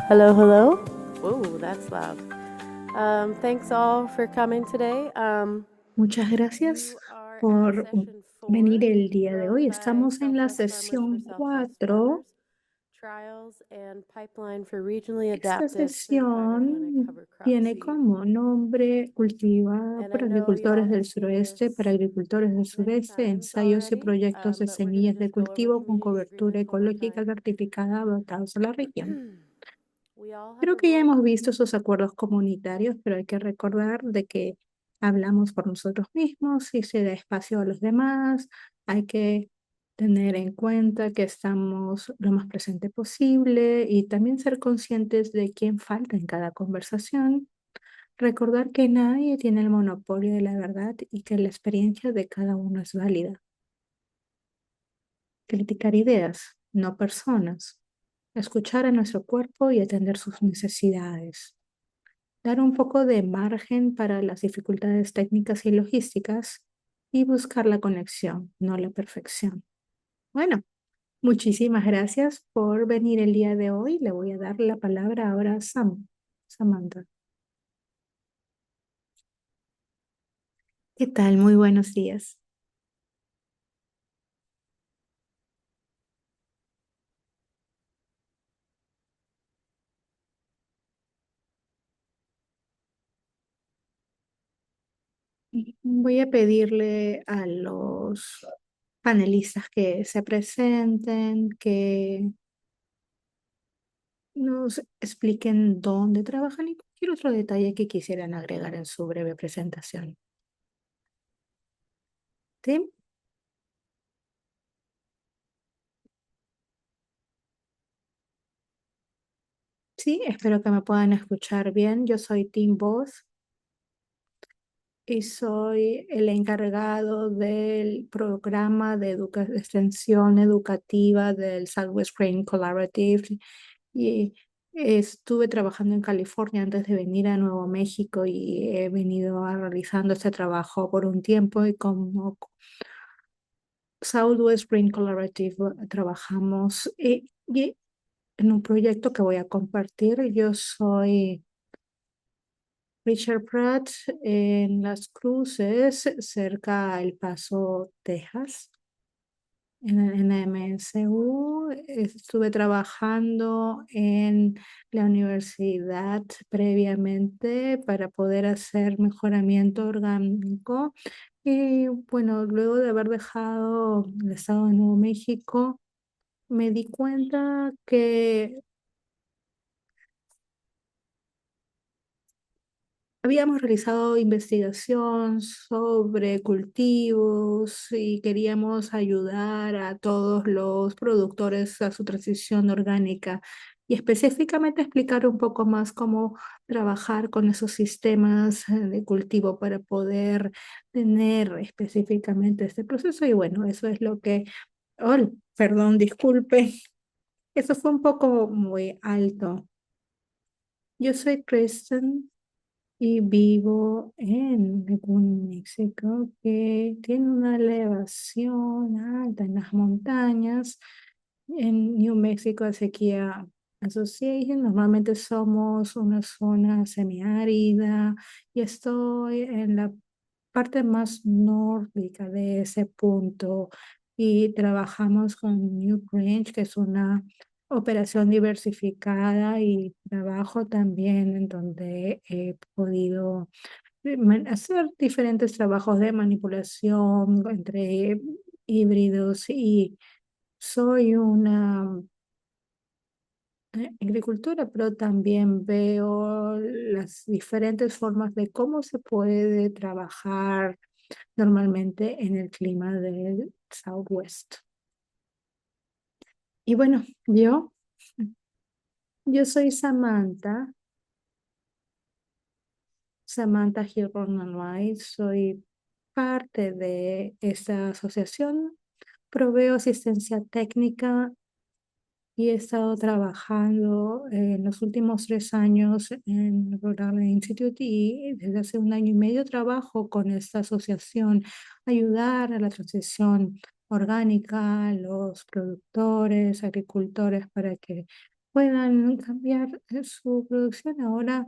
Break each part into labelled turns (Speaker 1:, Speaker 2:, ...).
Speaker 1: Hello, hello. Whoa, that's loud. Thanks all for coming today.
Speaker 2: Muchas gracias
Speaker 1: You are at
Speaker 2: por
Speaker 1: session
Speaker 2: venir
Speaker 1: 4,
Speaker 2: el día de hoy.
Speaker 1: Growing by
Speaker 2: Estamos en la
Speaker 1: Southwest Farmers for
Speaker 2: sesión
Speaker 1: Southwest
Speaker 2: 4.
Speaker 1: Farmers, Trials and Pipeline for Regionally
Speaker 2: Esta
Speaker 1: Adapted Certified Organic
Speaker 2: sesión
Speaker 1: Cover Crop
Speaker 2: tiene
Speaker 1: Seed.
Speaker 2: como nombre Cultiva
Speaker 1: And I
Speaker 2: por
Speaker 1: know y'all
Speaker 2: agricultores
Speaker 1: have
Speaker 2: del
Speaker 1: seen
Speaker 2: suroeste para
Speaker 1: this
Speaker 2: agricultores del
Speaker 1: many
Speaker 2: sureste,
Speaker 1: times
Speaker 2: ensayos y
Speaker 1: already,
Speaker 2: proyectos de
Speaker 1: but we're going to
Speaker 2: semillas de
Speaker 1: just go over
Speaker 2: cultivo con
Speaker 1: community
Speaker 2: cobertura
Speaker 1: agreements one more
Speaker 2: ecológica
Speaker 1: time.
Speaker 2: certificada adaptados a la región.
Speaker 1: We all have
Speaker 2: Creo
Speaker 1: a
Speaker 2: que ya
Speaker 1: role.
Speaker 2: hemos visto esos acuerdos comunitarios, pero hay que recordar de que hablamos por nosotros mismos y se da espacio a los demás. Hay que tener en cuenta que estamos lo más presente posible y también ser conscientes de quién falta en cada conversación. Recordar que nadie tiene el monopolio de la verdad y que la experiencia de cada uno es válida. Criticar ideas, no personas. Escuchar a nuestro cuerpo y atender sus necesidades. Dar un poco de margen para las dificultades técnicas y logísticas y buscar la conexión, no la perfección. Bueno, muchísimas gracias por venir el día de hoy. Le voy a dar la palabra ahora a Samantha. ¿Qué tal? Muy buenos días. Voy a pedirle a los panelistas que se presenten, que nos expliquen dónde trabajan y cualquier otro detalle que quisieran agregar en su breve presentación. ¿Sí? Sí, espero que me puedan escuchar bien. Yo soy Tim Voss y soy el encargado del programa de extensión educativa del Southwest Grain Collaborative y estuve trabajando en California antes de venir a Nuevo México y he venido realizando este trabajo por un tiempo y como Southwest Grain Collaborative trabajamos y en un proyecto que voy a compartir. Yo soy Richard Pratt en Las Cruces, cerca a El Paso, Texas, en la MSU. Estuve trabajando en la universidad previamente para poder hacer mejoramiento orgánico. Y bueno, luego de haber dejado el estado de Nuevo México, me di cuenta que habíamos realizado investigación sobre cultivos y queríamos ayudar a todos los productores a su transición orgánica y específicamente explicar un poco más cómo trabajar con esos sistemas de cultivo para poder tener específicamente este proceso. Y bueno, eso es lo que, oh, perdón, disculpe, eso fue un poco muy alto. Yo soy Kristen y vivo en México, que tiene una elevación alta en las montañas. En New Mexico Sequía Association, normalmente somos una zona semiárida y estoy en la parte más nórdica de ese punto y trabajamos con New Grange, que es una operación diversificada y trabajo también en donde he podido hacer diferentes trabajos de manipulación entre híbridos y soy una agricultora, pero también veo las diferentes formas de cómo se puede trabajar normalmente en el clima del Southwest. Y bueno, yo soy Samantha Gilborn White, soy parte de esta asociación, proveo asistencia técnica y he estado trabajando en los últimos 3 años en el programa Institute y desde hace 1 año y medio trabajo con esta asociación, ayudar a la transición orgánica, a los productores, agricultores, para que puedan cambiar su producción. Ahora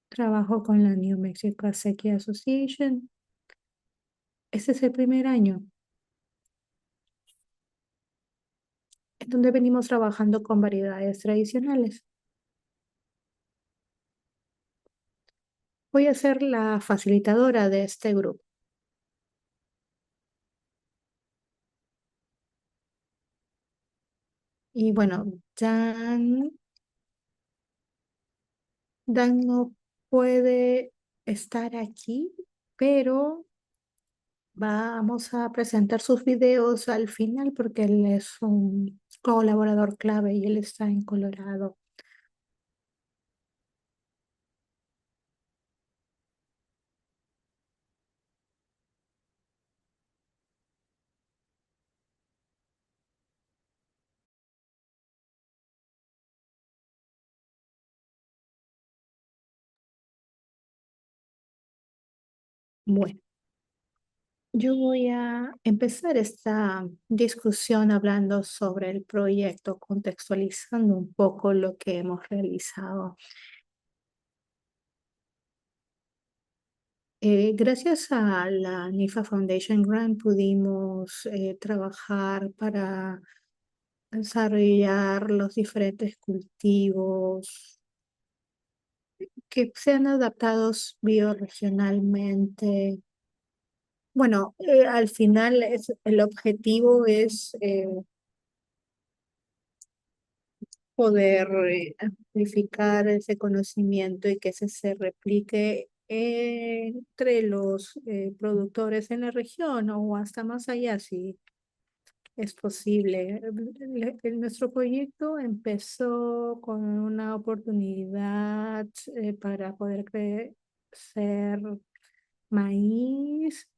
Speaker 2: trabajo con la New Mexico Acequia Association. Este es el primer año en donde venimos trabajando con variedades tradicionales. Voy a ser la facilitadora de este grupo. Y bueno, Dan no puede estar aquí, pero vamos a presentar sus videos al final porque él es un colaborador clave y él está en Colorado. Bueno, yo voy a empezar esta discusión hablando sobre el proyecto, contextualizando un poco lo que hemos realizado. Gracias a la NIFA Foundation Grant pudimos trabajar para desarrollar los diferentes cultivos que sean adaptados bioregionalmente. Bueno, al final el objetivo es poder amplificar ese conocimiento y que se replique entre los productores en la región o hasta más allá, si es posible. Nuestro proyecto empezó con una oportunidad para poder crecer maíz,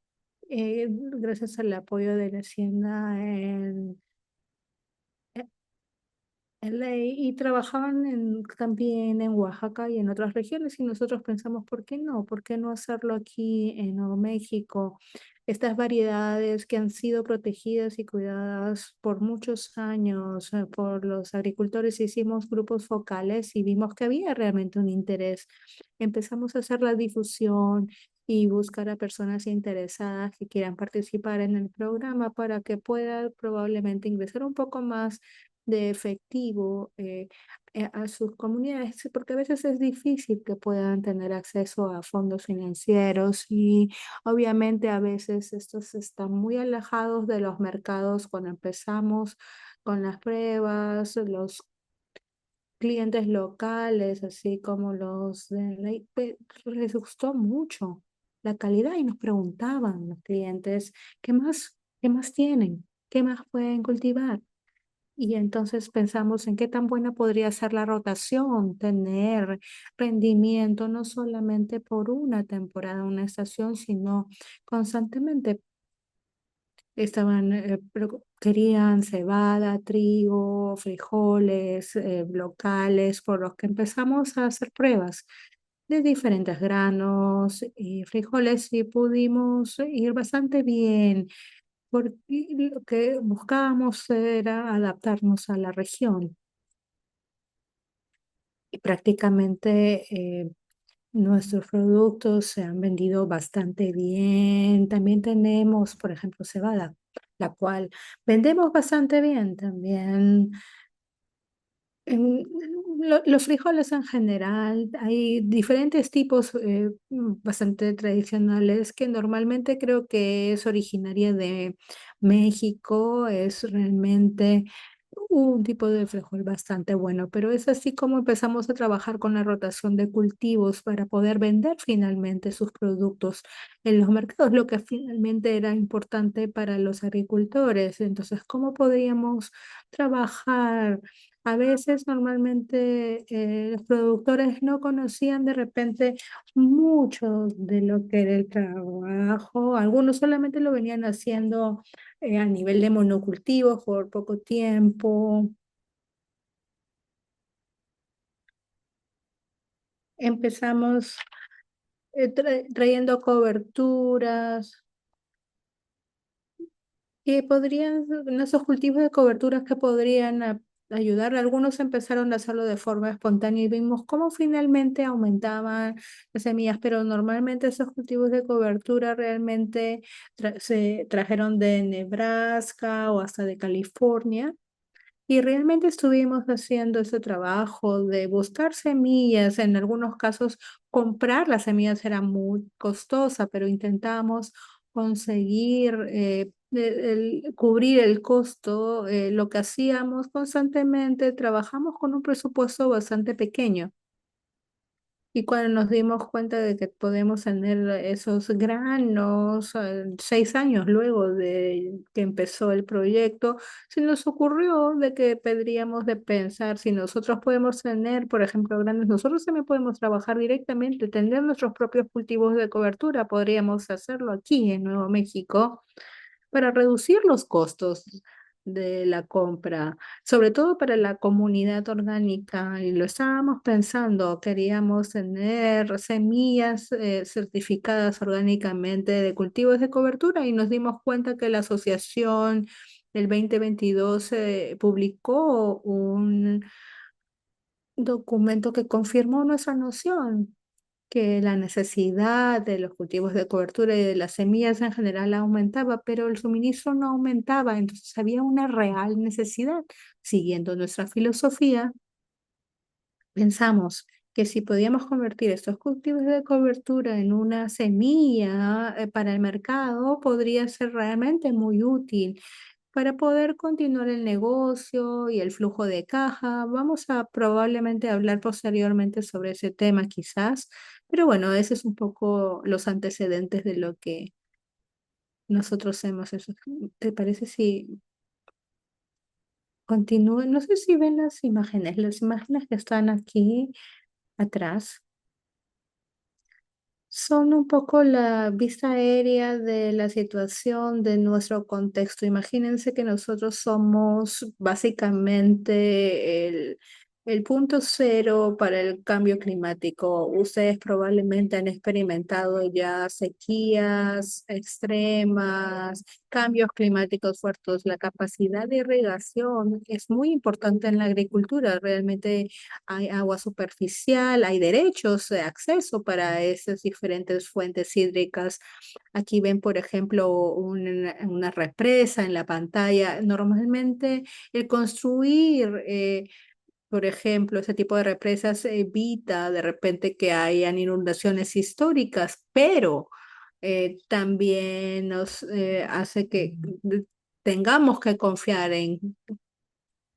Speaker 2: gracias al apoyo de la Hacienda en ley, y trabajaban también en Oaxaca y en otras regiones, y nosotros pensamos, ¿por qué no? ¿Por qué no hacerlo aquí en Nuevo México? Estas variedades que han sido protegidas y cuidadas por muchos años por los agricultores, hicimos grupos focales y vimos que había realmente un interés. Empezamos a hacer la difusión y buscar a personas interesadas que quieran participar en el programa para que pueda probablemente ingresar un poco más de efectivo a sus comunidades, sí, porque a veces es difícil que puedan tener acceso a fondos financieros y obviamente a veces estos están muy alejados de los mercados cuando empezamos con las pruebas, los clientes locales, así como los de la IP, les gustó mucho la calidad y nos preguntaban los clientes, qué más tienen? ¿Qué más pueden cultivar? Y entonces pensamos en qué tan buena podría ser la rotación, tener rendimiento no solamente por una temporada, una estación, sino constantemente. Querían cebada, trigo, frijoles, locales, por los que empezamos a hacer pruebas de diferentes granos y frijoles y pudimos ir bastante bien porque lo que buscábamos era adaptarnos a la región y prácticamente nuestros productos se han vendido bastante bien. También tenemos, por ejemplo, cebada, la cual vendemos bastante bien también. Los frijoles en general, hay diferentes tipos bastante tradicionales que normalmente creo que es originaria de México, es realmente un tipo de frijol bastante bueno, pero es así como empezamos a trabajar con la rotación de cultivos para poder vender finalmente sus productos en los mercados, lo que finalmente era importante para los agricultores. Entonces, ¿cómo podríamos trabajar? A veces normalmente los productores no conocían de repente mucho de lo que era el trabajo, algunos solamente lo venían haciendo a nivel de monocultivos por poco tiempo. Empezamos trayendo coberturas que podrían, en esos cultivos de coberturas que podrían ayudar. Algunos empezaron a hacerlo de forma espontánea y vimos cómo finalmente aumentaban las semillas, pero normalmente esos cultivos de cobertura realmente se trajeron de Nebraska o hasta de California. Y realmente estuvimos haciendo ese trabajo de buscar semillas. En algunos casos, comprar las semillas era muy costosa, pero intentamos conseguir cubrir el costo. Lo que hacíamos constantemente, trabajamos con un presupuesto bastante pequeño. Y cuando nos dimos cuenta de que podemos tener esos granos, 6 años luego de que empezó el proyecto, se nos ocurrió de que podríamos de pensar si nosotros podemos tener, por ejemplo, granos, nosotros también podemos trabajar directamente, tener nuestros propios cultivos de cobertura, podríamos hacerlo aquí en Nuevo México para reducir los costos de la compra, sobre todo para la comunidad orgánica. Y lo estábamos pensando, queríamos tener semillas certificadas orgánicamente de cultivos de cobertura y nos dimos cuenta que la asociación el 2022 publicó un documento que confirmó nuestra noción que la necesidad de los cultivos de cobertura y de las semillas en general aumentaba, pero el suministro no aumentaba, entonces había una real necesidad. Siguiendo nuestra filosofía, pensamos que si podíamos convertir estos cultivos de cobertura en una semilla para el mercado, podría ser realmente muy útil para poder continuar el negocio y el flujo de caja. Vamos a probablemente hablar posteriormente sobre ese tema quizás, pero bueno, ese es un poco los antecedentes de lo que nosotros hemos hecho. ¿Te parece si continúo? No sé si ven las imágenes que están aquí atrás. Son un poco la vista aérea de la situación de nuestro contexto. Imagínense que nosotros somos básicamente el punto cero para el cambio climático. Ustedes probablemente han experimentado ya sequías extremas, cambios climáticos fuertes. La capacidad de irrigación es muy importante en la agricultura. Realmente hay agua superficial, hay derechos de acceso para esas diferentes fuentes hídricas. Aquí ven, por ejemplo, una represa en la pantalla. Normalmente el construir, por ejemplo, ese tipo de represas evita de repente que hayan inundaciones históricas, pero también nos hace que tengamos que confiar en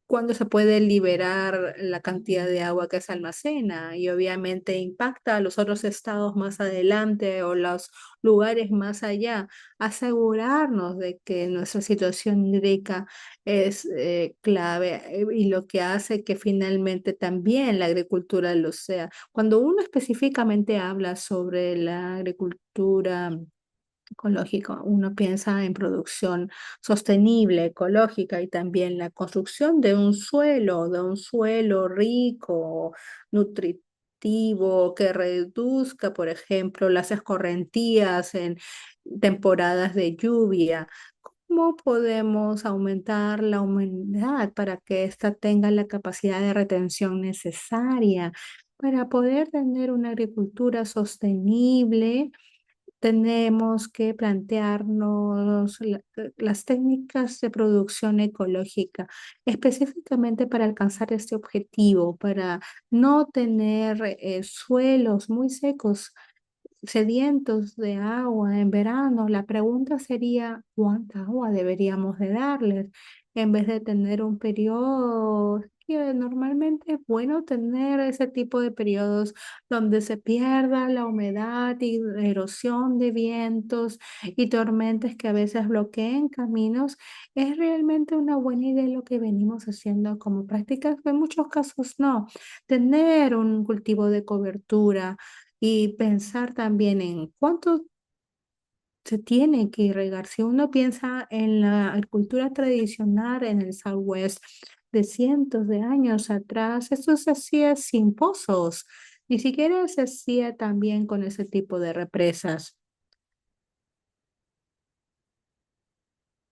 Speaker 2: cuándo se puede liberar la cantidad de agua que se almacena y obviamente impacta a los otros estados más adelante o los lugares más allá. Asegurarnos de que nuestra situación hídrica es clave y lo que hace que finalmente también la agricultura lo sea. Cuando uno específicamente habla sobre la agricultura ecológico, uno piensa en producción sostenible, ecológica y también la construcción de un suelo rico, nutritivo, que reduzca, por ejemplo, las escorrentías en temporadas de lluvia. ¿Cómo podemos aumentar la humedad para que ésta tenga la capacidad de retención necesaria para poder tener una agricultura sostenible? Tenemos que plantearnos las técnicas de producción ecológica, específicamente para alcanzar este objetivo, para no tener suelos muy secos, sedientos de agua en verano. La pregunta sería, ¿cuánta agua deberíamos de darles? En vez de tener un periodo que normalmente es bueno tener ese tipo de periodos donde se pierda la humedad y erosión de vientos y tormentas que a veces bloqueen caminos. Es realmente una buena idea lo que venimos haciendo como prácticas, en muchos casos no. Tener un cultivo de cobertura y pensar también en cuánto se tiene que irrigar. Si uno piensa en la agricultura tradicional en el Southwest de cientos de años atrás, esto se hacía sin pozos, ni siquiera se hacía también con ese tipo de represas.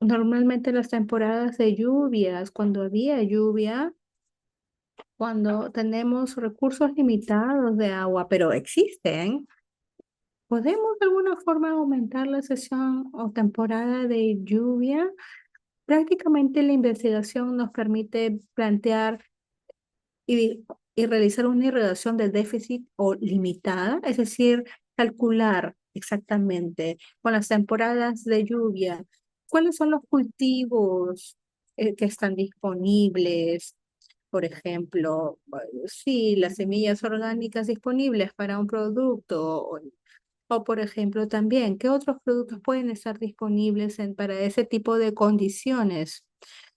Speaker 2: Normalmente las temporadas de lluvias, cuando había lluvia, cuando tenemos recursos limitados de agua, pero existen, ¿podemos de alguna forma aumentar la sesión o temporada de lluvia? Prácticamente la investigación nos permite plantear y realizar una irradiación de déficit o limitada, es decir, calcular exactamente con las temporadas de lluvia cuáles son los cultivos que están disponibles. Por ejemplo, sí, las semillas orgánicas disponibles para un producto o, por ejemplo, también, ¿qué otros productos pueden estar disponibles para ese tipo de condiciones?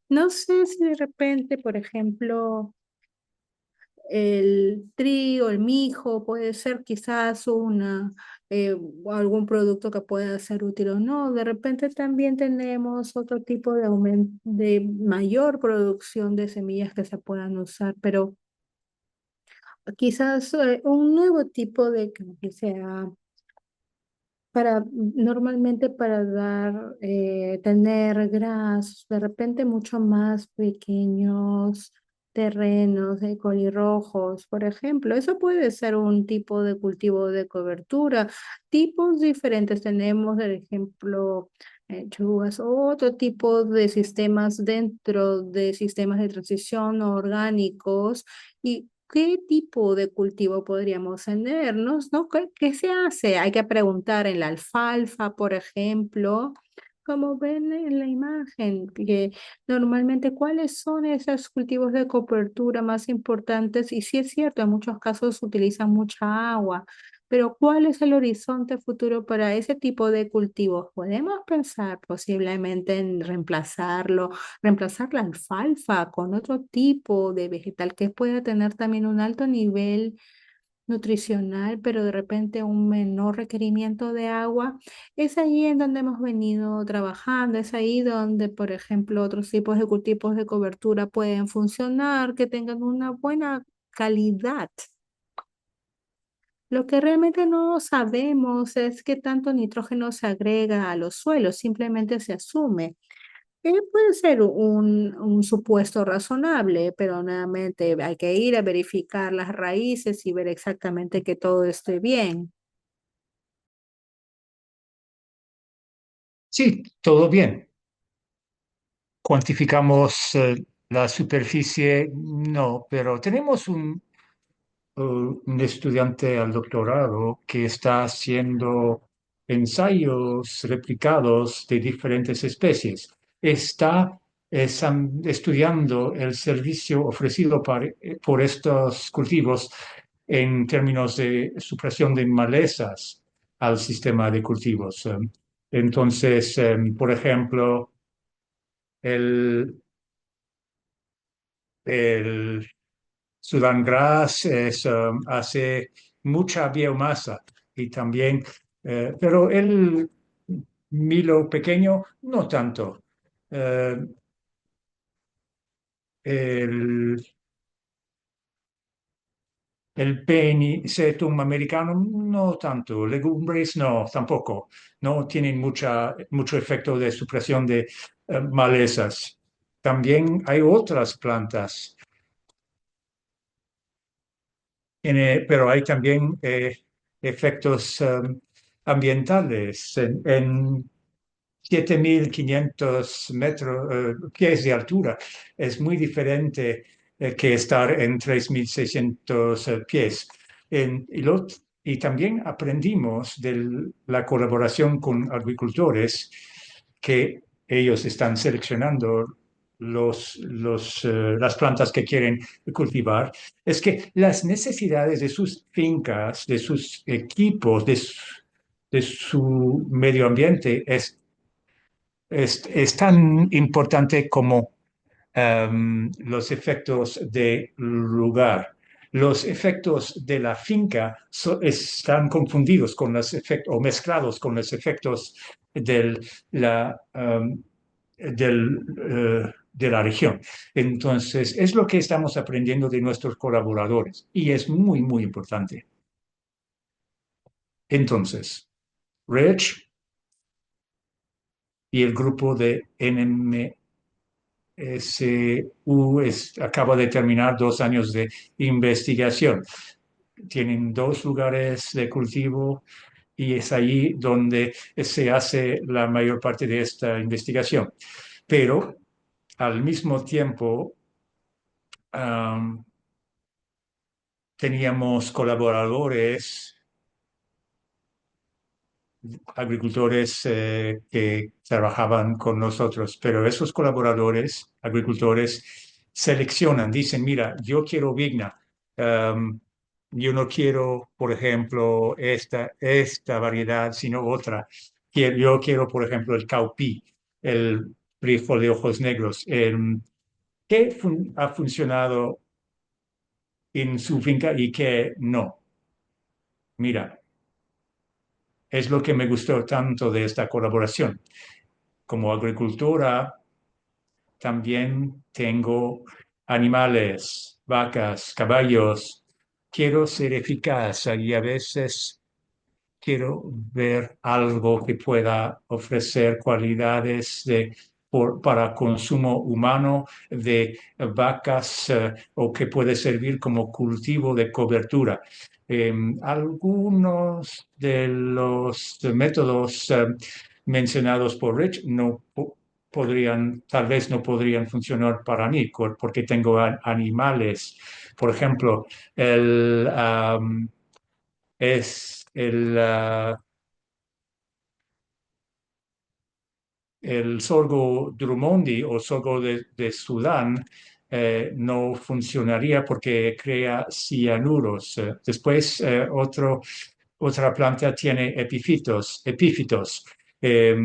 Speaker 2: No sé si de repente, por ejemplo, el trigo, el mijo, puede ser quizás algún producto que pueda ser útil o no. De repente también tenemos otro tipo de mayor producción de semillas que se puedan usar, pero quizás un nuevo tipo de que sea normalmente para tener grasos, de repente mucho más pequeños terrenos de colirrojos, por ejemplo. Eso puede ser un tipo de cultivo de cobertura. Tipos diferentes tenemos, por ejemplo, lechugas, otro tipo de sistemas dentro de sistemas de transición orgánicos. ¿Y qué tipo de cultivo podríamos tener? ¿No? ¿Qué se hace? Hay que preguntar en la alfalfa, por ejemplo, como ven en la imagen, que normalmente cuáles son esos cultivos de cobertura más importantes. Y sí es cierto, en muchos casos utilizan mucha agua, pero ¿cuál es el horizonte futuro para ese tipo de cultivos? ¿Podemos pensar posiblemente en reemplazar la alfalfa con otro tipo de vegetal que pueda tener también un alto nivel nutricional, pero de repente un menor requerimiento de agua? Es ahí en donde hemos venido trabajando, es ahí donde, por ejemplo, otros tipos de cultivos de cobertura pueden funcionar, que tengan una buena calidad. Lo que realmente no sabemos es qué tanto nitrógeno se agrega a los suelos, simplemente se asume. Puede ser un supuesto razonable, pero nuevamente hay que ir a verificar las raíces y ver exactamente que todo esté bien.
Speaker 3: Sí, todo bien. Cuantificamos la superficie, no, pero tenemos un estudiante al doctorado que está haciendo ensayos replicados de diferentes especies. Está estudiando el servicio ofrecido por estos cultivos en términos de supresión de malezas al sistema de cultivos. Entonces, por ejemplo, el, el Sudan Grass hace mucha biomasa y también, pero el Milo pequeño no tanto. Eh, el, el Penicetum americano no tanto. Legumbres no, tampoco. No tienen mucho efecto de supresión de malezas. También hay otras plantas. Pero hay también efectos ambientales. En 7.500 pies de altura es muy diferente que estar en 3.600 pies. Y también aprendimos de la colaboración con agricultores que ellos están seleccionando las plantas que quieren cultivar, es que las necesidades de sus fincas, de sus equipos, de su medio ambiente es tan importante como los efectos de lugar. Los efectos de la finca están confundidos con los efectos o mezclados con los efectos del, la, de la región. Entonces, es lo que estamos aprendiendo de nuestros colaboradores y es muy, muy importante. Entonces, Rich y el grupo de NM acaba de terminar 2 años de investigación. Tienen 2 lugares de cultivo y es allí donde se hace la mayor parte de esta investigación. Pero al mismo tiempo, am, teníamos colaboradores, agricultores que trabajaban con nosotros, pero esos colaboradores, agricultores, seleccionan, dicen, mira, yo quiero Vigna, um, yo no quiero, por ejemplo, esta variedad, sino otra. Yo quiero, por ejemplo, el Caupi, el frijol de ojos negros. ¿Qué ha funcionado en su finca y qué no? Mira, es lo que me gustó tanto de esta colaboración. Como agricultora, también tengo animales, vacas, caballos. Quiero ser eficaz y a veces quiero ver algo que pueda ofrecer cualidades para consumo humano de vacas o que puede servir como cultivo de cobertura. Algunos de los métodos mencionados por Rich tal vez no podrían funcionar para mí porque tengo animales. Por ejemplo, el, es el sorgo Drummondi o sorgo de Sudán no funcionaría porque crea cianuros. Después, otra planta tiene epífitos, eh,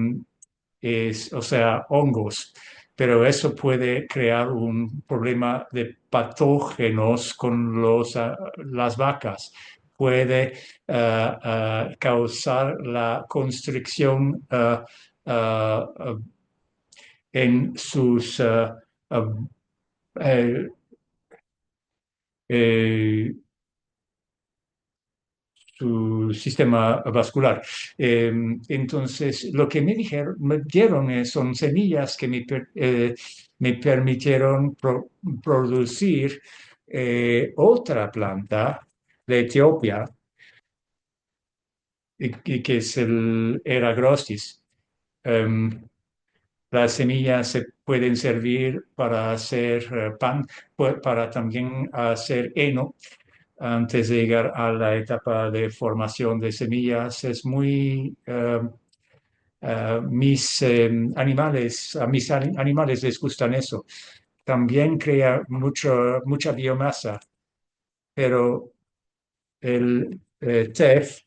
Speaker 3: o sea, hongos, pero eso puede crear un problema de patógenos con las vacas. Puede causar la constricción en uh, eh, eh, su sistema vascular. Entonces, lo que me dieron son semillas que me permitieron producir otra planta de Etiopía, y que es el Eragrostis. Em, Las semillas se pueden servir para hacer pan, para también hacer heno antes de llegar a la etapa de formación de semillas. Es muy... a mis animales les gustan eso. También crea mucha biomasa, pero el TEF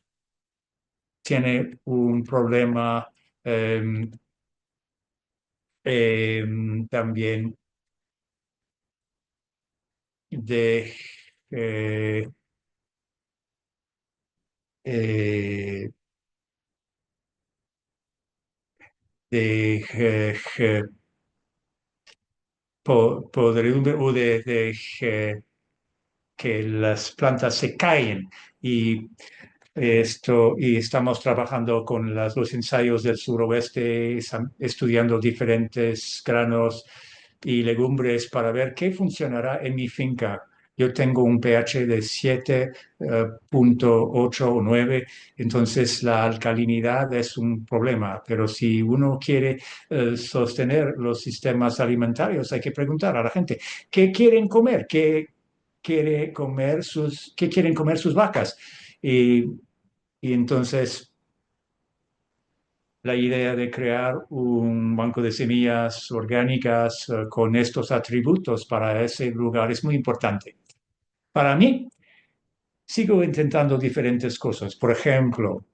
Speaker 3: tiene un problema em, también de, eh, eh, de podredumbre o que las plantas se caen y y estamos trabajando con los ensayos del suroeste, estudiando diferentes granos y legumbres para ver qué funcionará en mi finca. Yo tengo un pH de 7,8 o 9, entonces la alcalinidad es un problema, pero si uno quiere sostener los sistemas alimentarios, hay que preguntar a la gente, ¿qué quieren comer? ¿Qué quieren comer sus vacas? Y, y entonces la idea de crear un banco de semillas orgánicas con estos atributos para ese lugar es muy importante. Para mí, sigo intentando diferentes cosas. Por ejemplo,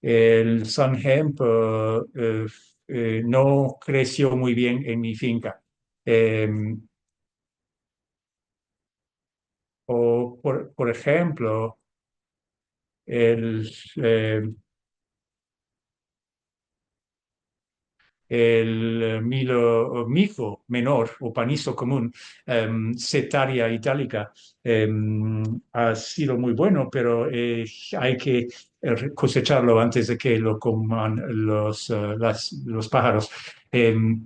Speaker 3: el Sun Hemp no creció muy bien en mi finca. Eh, por ejemplo, el, eh, el mijo menor o panizo común, Setaria itálica, ha sido muy bueno, pero hay que cosecharlo antes de que lo coman los pájaros. Em,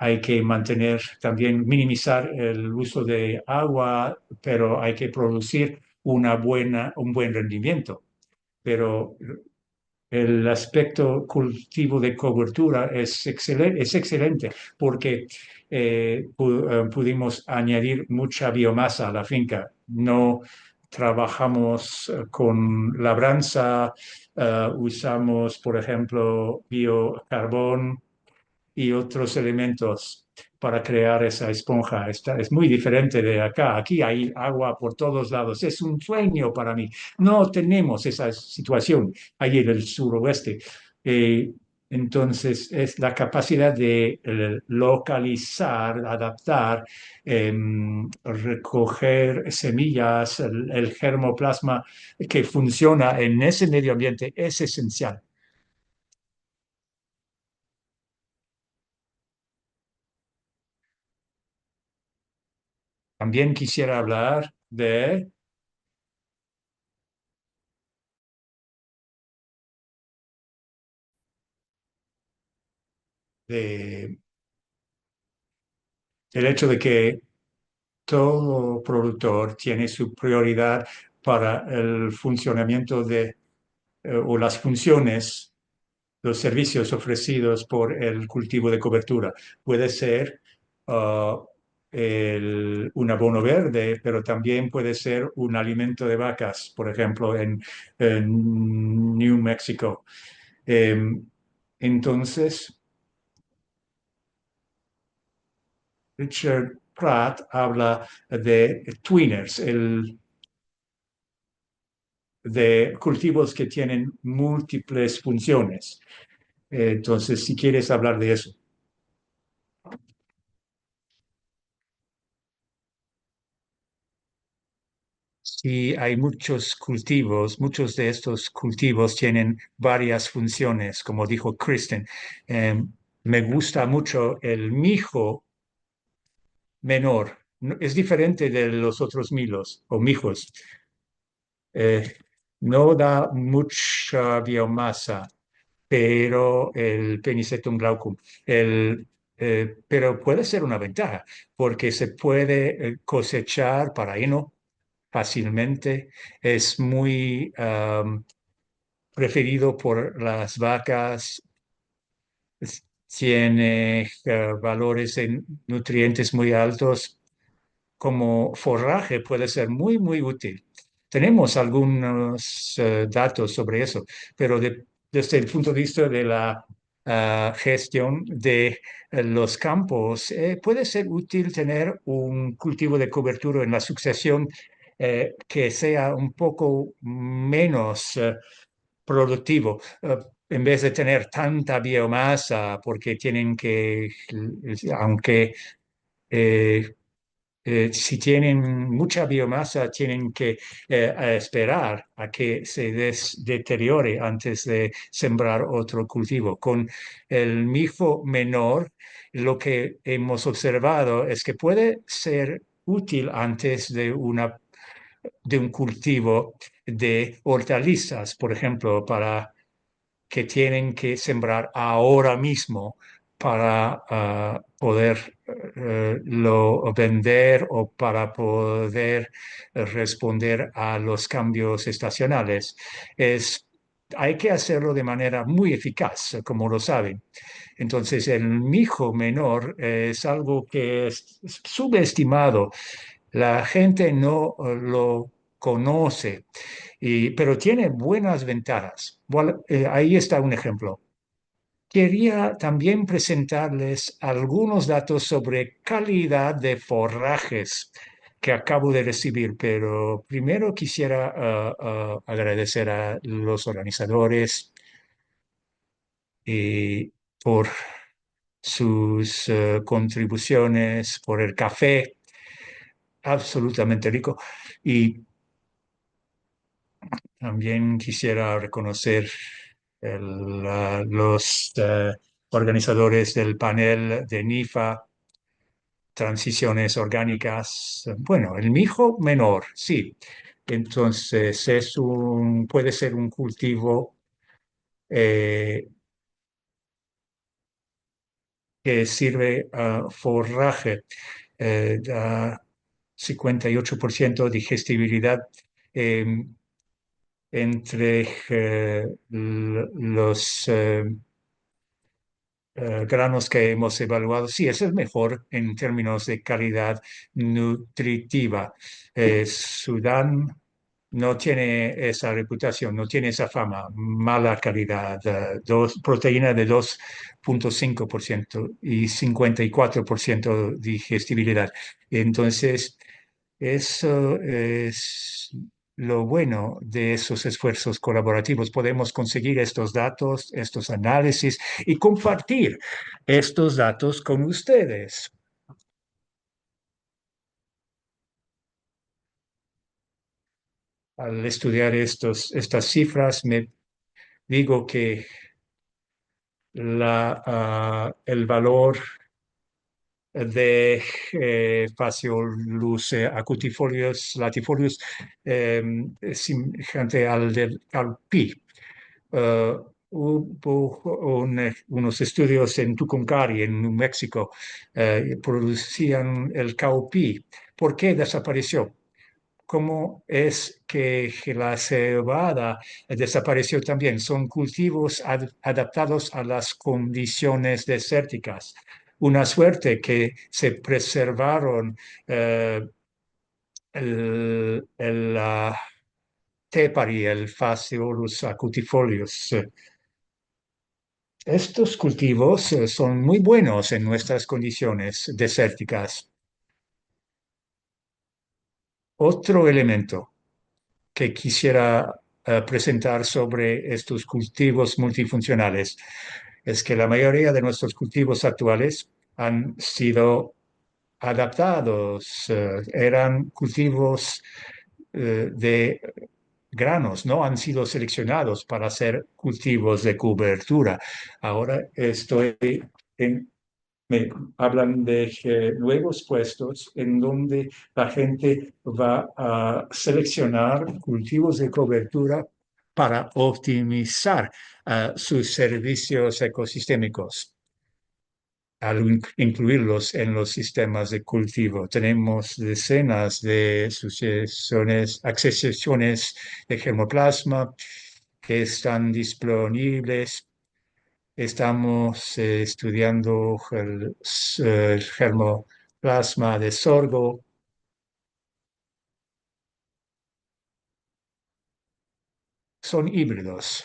Speaker 3: hay que mantener también, minimizar el uso de agua, pero hay que producir un buen rendimiento. Pero el aspecto cultivo de cobertura es excelente porque pudimos añadir mucha biomasa a la finca. No trabajamos con labranza, usamos, por ejemplo, biocarbón y otros elementos para crear esa esponja. Es muy diferente de acá. Aquí hay agua por todos lados. Es un sueño para mí. No tenemos esa situación ahí en el suroeste. Eh, entonces, es la capacidad de localizar, adaptar, recoger semillas, el germoplasma que funciona en ese medio ambiente es esencial. También quisiera hablar de el hecho de que todo productor tiene su prioridad para el funcionamiento o las funciones, los servicios ofrecidos por el cultivo de cobertura. Puede ser ah, un abono verde, pero también puede ser un alimento de vacas, por ejemplo, en New Mexico. Em, entonces, Richard Pratt habla de twiners, de cultivos que tienen múltiples funciones. Entonces, si quieres hablar de eso. Sí, hay muchos cultivos, muchos de estos cultivos tienen varias funciones, como dijo Kristen. Me gusta mucho el mijo menor. Es diferente de los otros milos o mijos. Eh, no da mucha biomasa, pero el Penicetum glaucum, pero puede ser una ventaja porque se puede cosechar para heno fácilmente. Es muy preferido por las vacas. Tiene valores en nutrientes muy altos. Como forraje puede ser muy, muy útil. Tenemos algunos datos sobre eso, pero desde el punto de vista de la gestión de los campos, puede ser útil tener un cultivo de cobertura en la sucesión que sea un poco menos productivo. En vez de tener tanta biomasa, porque tienen que, aunque eh, si tienen mucha biomasa, tienen que esperar a que se deteriore antes de sembrar otro cultivo. Con el mijo menor, lo que hemos observado es que puede ser útil antes de un cultivo de hortalizas, por ejemplo, para que tienen que sembrar ahora mismo para poder lo vender o para poder responder a los cambios estacionales. Es, hay que hacerlo de manera muy eficaz, como lo saben. Entonces, el mijo menor es algo que es subestimado. La gente no lo conoce pero tiene buenas ventajas. Ahí está un ejemplo. Quería también presentarles algunos datos sobre calidad de forrajes que acabo de recibir, pero primero quisiera agradecer a los organizadores por sus contribuciones, por el café, absolutamente rico. Y también quisiera reconocer los organizadores del panel de NIFA, transiciones orgánicas. Bueno, el mijo menor, sí. Entonces, puede ser un cultivo eh, que sirve a forraje, da 58% digestibilidad eh, entre los granos que hemos evaluado. Sí, es el mejor en términos de calidad nutritiva. Sudán no tiene esa reputación, no tiene esa fama, mala calidad, proteína de 2,5% y 54% digestibilidad. Entonces, eso es lo bueno de esos esfuerzos colaborativos. Podemos conseguir estos datos, estos análisis y compartir estos datos con ustedes. Al estudiar estas cifras, me digo que el valor de Phaseolus acutifolius latifolius es semejante al del Calpi. Hubo unos estudios en Tucumcari, en New México, producían el caupi. ¿Por qué desapareció? ¿Cómo es que la cebada desapareció también? Son cultivos adaptados a las condiciones desérticas. Una suerte que se preservaron eh, el tepari, el Phaseolus acutifolius. Estos cultivos son muy buenos en nuestras condiciones desérticas. Otro elemento que quisiera presentar sobre estos cultivos multifuncionales es que la mayoría de nuestros cultivos actuales han sido adaptados, eran cultivos de granos, no han sido seleccionados para ser cultivos de cobertura. Ahora estoy en me hablan de nuevos puestos en donde la gente va a seleccionar cultivos de cobertura para optimizar sus servicios ecosistémicos al incluirlos en los sistemas de cultivo. Tenemos decenas de accesorios de germoplasma que están disponibles. Estamos estudiando el germoplasma de sorgo. Son híbridos,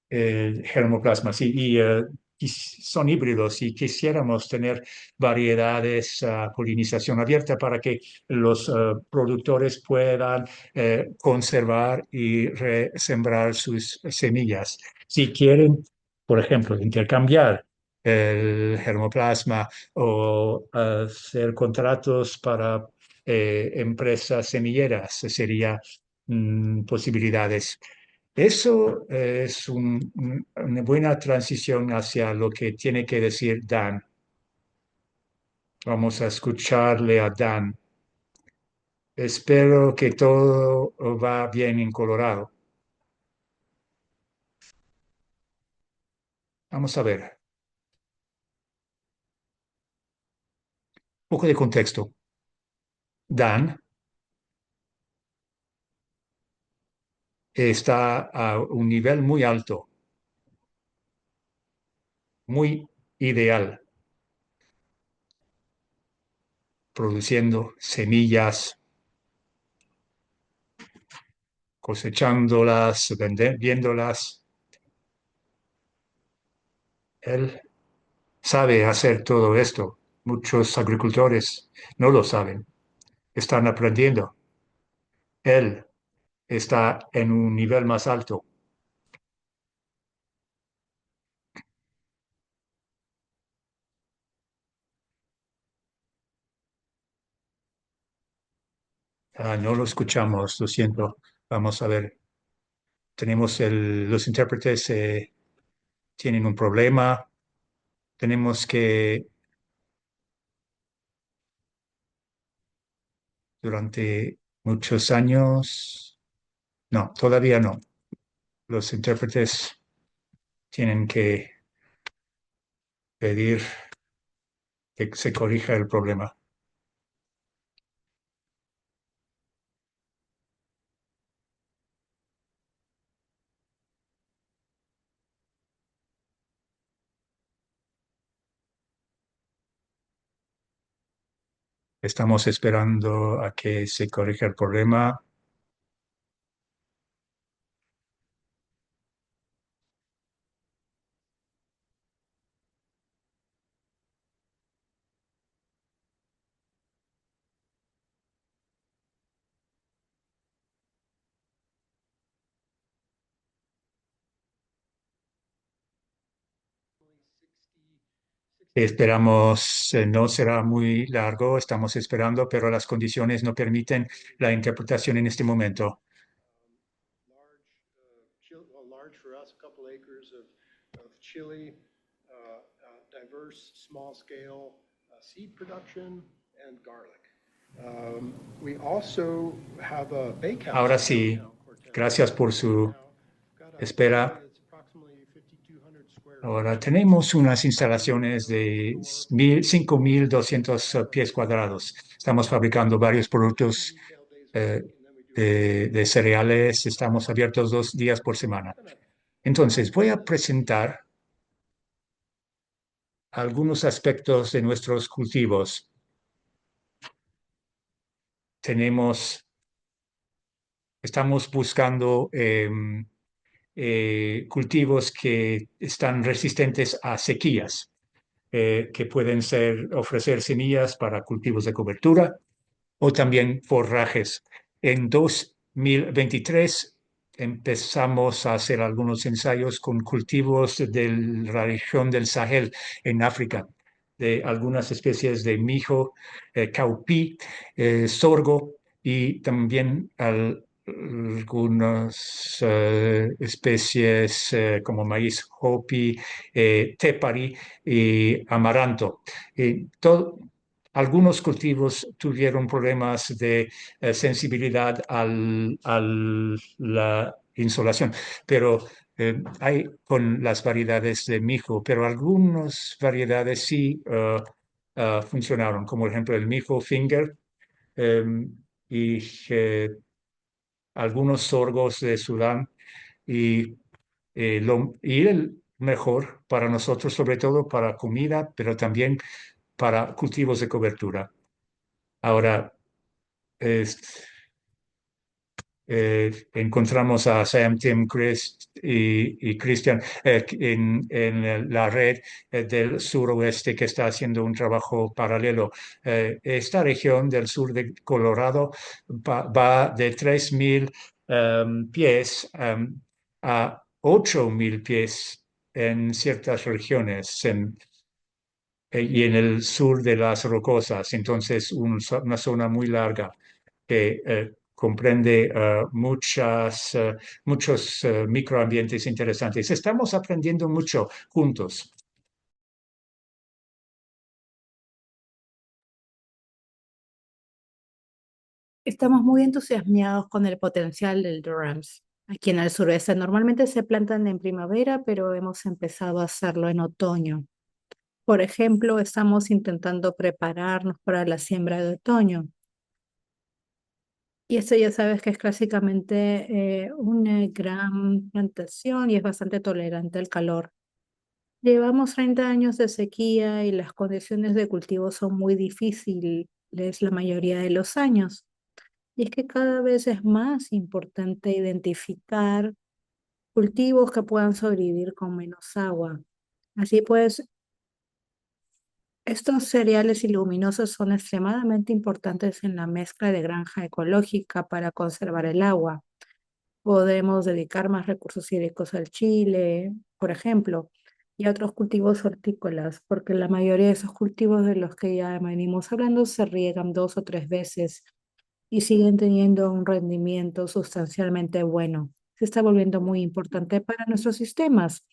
Speaker 3: germoplasma, sí, y son híbridos y quisiéramos tener variedades a polinización abierta para que los productores puedan conservar y resembrar sus semillas. Si quieren, por ejemplo, intercambiar el germoplasma o hacer contratos para empresas semilleras, sería posibilidades. Eso es una buena transición hacia lo que tiene que decir Dan. Vamos a escucharle a Dan. Espero que todo va bien en Colorado. Vamos a ver. Un poco de contexto. Dan está a un nivel muy alto, muy ideal, produciendo semillas, cosechándolas, vendiéndolas. Él sabe hacer todo esto. Muchos agricultores no lo saben. Están aprendiendo. Él está en un nivel más alto. No lo escuchamos, lo siento. Vamos a ver. Los intérpretes tienen un problema. Tenemos que, durante muchos años, no, todavía no. Los intérpretes tienen que pedir que se corrija el problema. Estamos esperando a que se corrija el problema. Esperamos, no será muy largo, estamos esperando, pero las condiciones no permiten la interpretación en este momento.
Speaker 4: Large for us, a couple acres of chili, diverse small scale seed production and garlic. We also have a bakehouse.
Speaker 3: Ahora sí, gracias por su espera. Ahora tenemos unas instalaciones de 5.200 pies cuadrados. Estamos fabricando varios productos de cereales. Estamos abiertos 2 días por semana. Entonces, voy a presentar algunos aspectos de nuestros cultivos. Estamos buscando cultivos que están resistentes a sequías, que pueden ofrecer semillas para cultivos de cobertura o también forrajes. En 2023 empezamos a hacer algunos ensayos con cultivos de la región del Sahel en África, de algunas especies de mijo, caupí, sorgo y también algunas especies como maíz hopi, tepari y amaranto. Algunos cultivos tuvieron problemas de sensibilidad a la insolación, pero hay con las variedades de mijo, pero algunas variedades sí funcionaron, como por ejemplo el mijo finger eh, y algunos sorgos de Sudán y, y el mejor para nosotros, sobre todo para comida, pero también para cultivos de cobertura. Ahora, es- encontramos a Sam, Tim, Chris y Christian en la red del suroeste que está haciendo un trabajo paralelo. Esta región del sur de Colorado va de 3.000 pies a 8.000 pies en ciertas regiones. Y en el sur de las Rocosas, entonces una zona muy larga que comprende muchos microambientes interesantes. Estamos aprendiendo mucho juntos.
Speaker 2: Estamos muy entusiasmados con el potencial del Durams. Aquí en el sureste normalmente se plantan en primavera, pero hemos empezado a hacerlo en otoño. Por ejemplo, estamos intentando prepararnos para la siembra de otoño. Y esto ya sabes que es clásicamente una gran plantación y es bastante tolerante al calor. Llevamos 30 años de sequía y las condiciones de cultivo son muy difíciles la mayoría de los años. Y es que cada vez es más importante identificar cultivos que puedan sobrevivir con menos agua. Así pues, estos cereales y leguminosas son extremadamente importantes en la mezcla de granja ecológica para conservar el agua. Podemos dedicar más recursos hídricos al chile, por ejemplo, y a otros cultivos hortícolas, porque la mayoría de esos cultivos de los que ya venimos hablando se riegan 2 o 3 veces y siguen teniendo un rendimiento sustancialmente bueno. Se está volviendo muy importante para nuestros sistemas.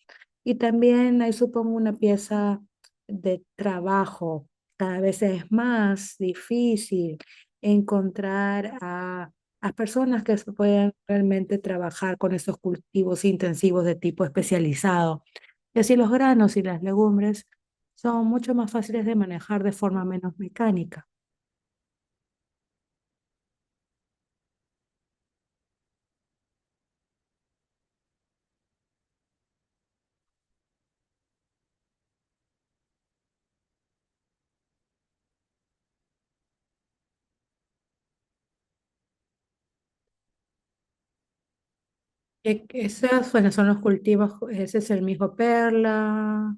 Speaker 2: Y también hay, supongo, una pieza de trabajo. Cada vez es más difícil encontrar a personas que puedan realmente trabajar con estos cultivos intensivos de tipo especializado. Y así los granos y las legumbres son mucho más fáciles de manejar de forma menos mecánica. Esos, bueno, son los cultivos, ese es el mijo perla,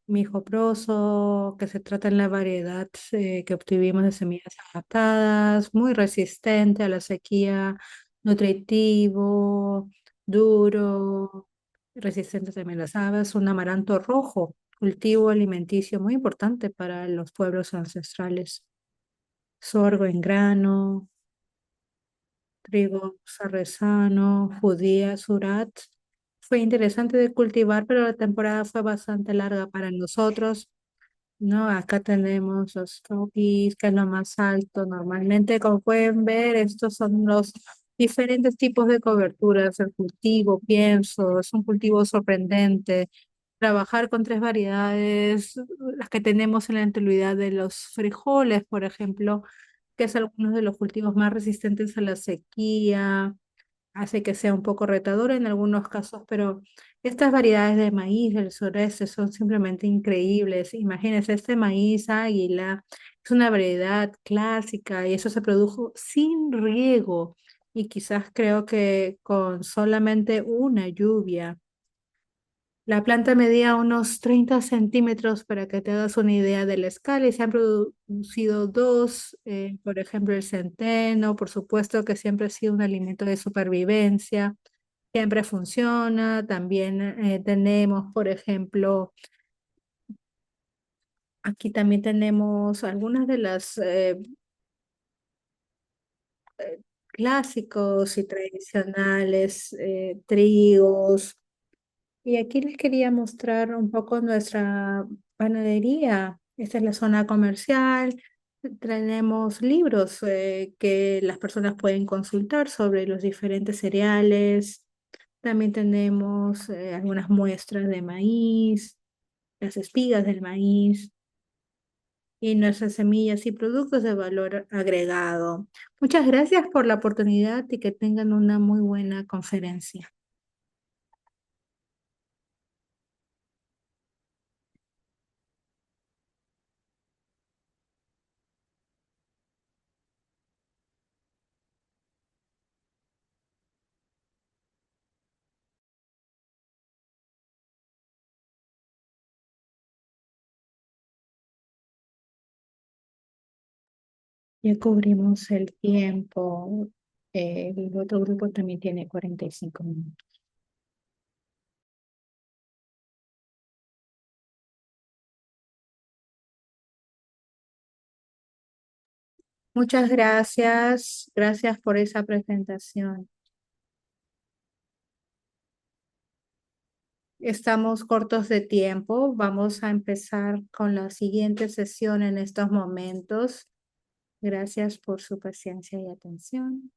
Speaker 2: mijo proso, que se trata en la variedad que obtuvimos de semillas adaptadas, muy resistente a la sequía, nutritivo, duro, resistente también a las aves, un amaranto rojo, cultivo alimenticio muy importante para los pueblos ancestrales, sorgo en grano, trigo sarraceno, judía, surat. Fue interesante de cultivar, pero la temporada fue bastante larga para nosotros, ¿no? Acá tenemos los topis, que es lo más alto. Normalmente, como pueden ver, estos son los diferentes tipos de coberturas. El cultivo, pienso, es un cultivo sorprendente. Trabajar con tres variedades, las que tenemos en la antigüedad de los frijoles, por ejemplo, que es alguno de los cultivos más resistentes a la sequía, hace que sea un poco retador en algunos casos, pero estas variedades de maíz del sureste son simplemente increíbles. Imagínense, este maíz águila es una variedad clásica y eso se produjo sin riego y quizás creo que con solamente una lluvia. La planta medía unos 30 centímetros para que te hagas una idea de la escala y se han producido dos, por ejemplo el centeno, por supuesto que siempre ha sido un alimento de supervivencia, siempre funciona. También tenemos, por ejemplo, aquí también tenemos algunas de las clásicos y tradicionales trigos. Y aquí les quería mostrar un poco nuestra panadería. Esta es la zona comercial. Tenemos libros que las personas pueden consultar sobre los diferentes cereales. También tenemos algunas muestras de maíz, las espigas del maíz y nuestras semillas y productos de valor agregado. Muchas gracias por la oportunidad y que tengan una muy buena conferencia. Ya cubrimos el tiempo. El otro grupo también tiene 45 minutos. Muchas gracias. Gracias por esa presentación. Estamos cortos de tiempo. Vamos a empezar con la siguiente sesión en estos momentos. Gracias por su paciencia y atención.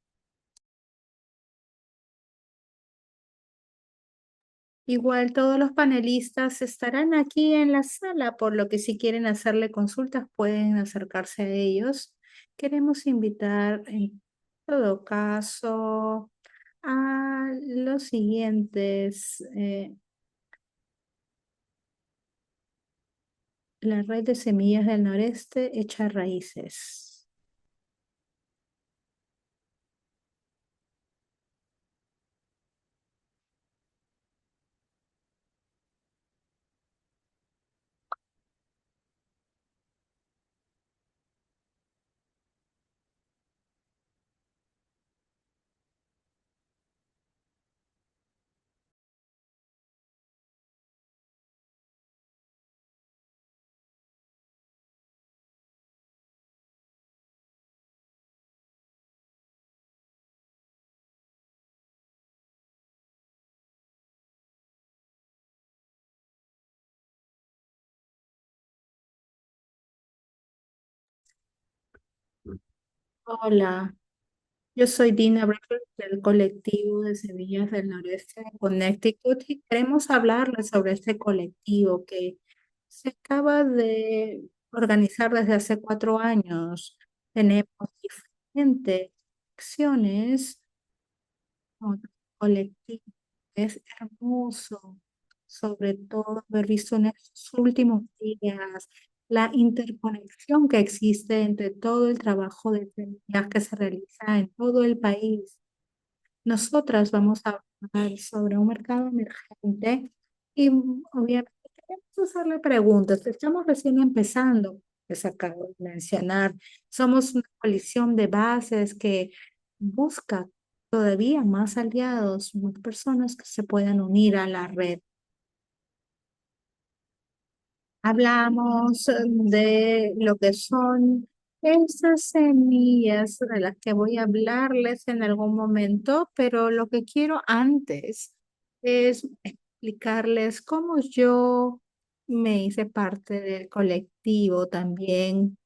Speaker 2: Igual todos los panelistas estarán aquí en la sala, por lo que si quieren hacerle consultas pueden acercarse a ellos. Queremos invitar en todo caso a los siguientes, la red de semillas del noreste echa raíces. Hola, yo soy Dina Brecker del colectivo de Semillas del Noreste de Connecticut y queremos hablarles sobre este colectivo que Se acaba de organizar desde hace 4 años. Tenemos diferentes acciones otro colectivo. Es hermoso, sobre todo haber visto en estos últimos días la interconexión que existe entre todo el trabajo de semillas que se realiza en todo el país. Nosotras vamos a hablar sobre un mercado emergente y obviamente queremos hacerle preguntas. Estamos recién empezando, les acabo de mencionar. Somos una coalición de bases que busca todavía más aliados, más personas que se puedan unir a la red. Hablamos de lo que son esas semillas de las que voy a hablarles en algún momento, pero lo que quiero antes es explicarles cómo yo me hice parte del colectivo también.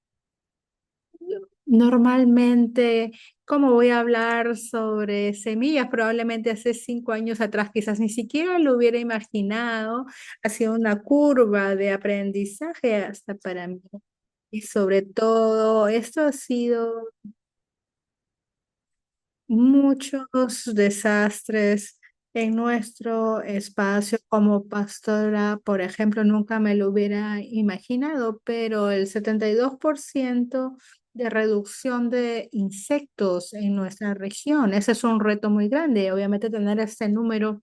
Speaker 2: Normalmente, ¿cómo voy a hablar sobre semillas? Probablemente hace 5 años atrás quizás ni siquiera lo hubiera imaginado. Ha sido una curva de aprendizaje hasta para mí. Y sobre todo, esto ha sido muchos desastres en nuestro espacio como pastora, por ejemplo, nunca me lo hubiera imaginado, pero el 72% de reducción de insectos en nuestra región, ese es un reto muy grande. Obviamente tener este número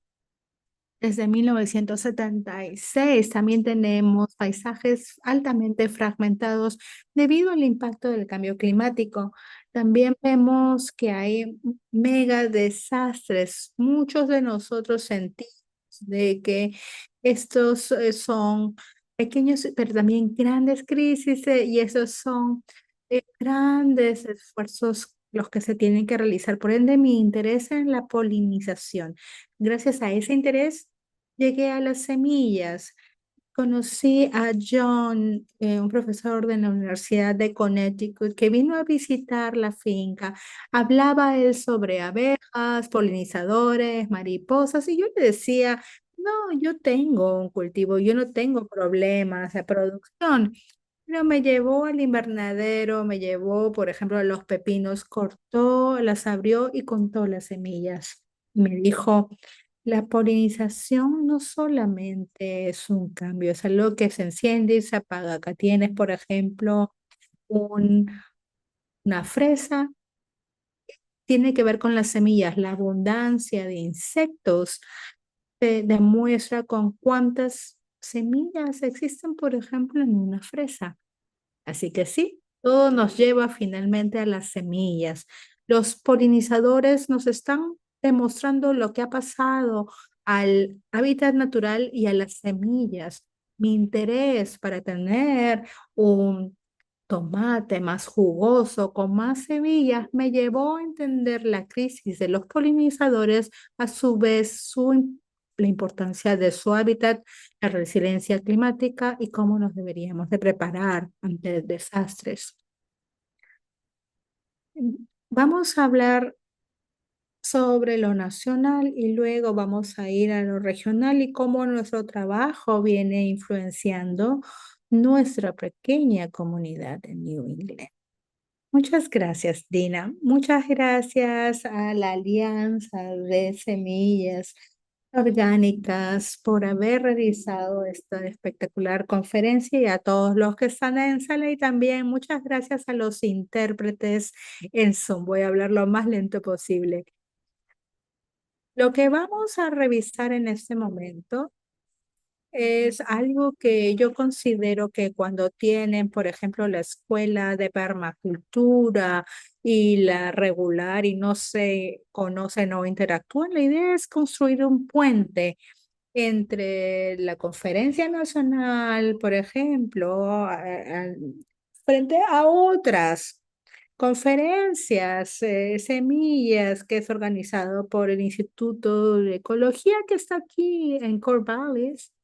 Speaker 2: desde 1976 también tenemos paisajes altamente fragmentados debido al impacto del cambio climático. También vemos que hay mega desastres. Muchos de nosotros sentimos de que estos son pequeños, pero también grandes crisis y esos son grandes esfuerzos los que se tienen que realizar. Por ende, mi interés en la polinización. Gracias a ese interés, llegué a las semillas. Conocí a John, un profesor de la Universidad de Connecticut, que vino a visitar la finca. Hablaba él sobre abejas, polinizadores, mariposas, y yo le decía, no, yo tengo un cultivo, yo no tengo problemas de producción. Pero me llevó al invernadero, me llevó, por ejemplo, a los pepinos, cortó, las abrió y contó las semillas. Me dijo, la polinización no solamente es un cambio, es algo que se enciende y se apaga. Acá tienes, por ejemplo, un- una fresa, tiene que ver con las semillas, la abundancia de insectos demuestra con cuántas semillas existen, por ejemplo, en una fresa. Así que sí, todo nos lleva finalmente a las semillas. Los polinizadores nos están demostrando lo que ha pasado al hábitat natural y a las semillas. Mi interés para tener un tomate más jugoso, con más semillas, me llevó a entender la crisis de los polinizadores, a su vez la importancia de su hábitat, la resiliencia climática y cómo nos deberíamos de preparar ante desastres. Vamos a hablar sobre lo nacional y luego vamos a ir a lo regional y cómo nuestro trabajo viene influenciando nuestra pequeña comunidad en New England. Muchas gracias, Dina. Muchas gracias a la Alianza de Semillas Orgánicas por haber realizado esta espectacular conferencia y a todos los que están en sala y también muchas gracias a los intérpretes en Zoom. Voy a hablar lo más lento posible. Lo que vamos a revisar en este momento es algo que yo considero que cuando tienen, por ejemplo, la escuela de permacultura y la regular y no se conocen o interactúan, la idea es construir un puente entre la conferencia nacional, por ejemplo, frente a otras conferencias, semillas, que es organizado por el Instituto de Ecología que está aquí en Corvallis.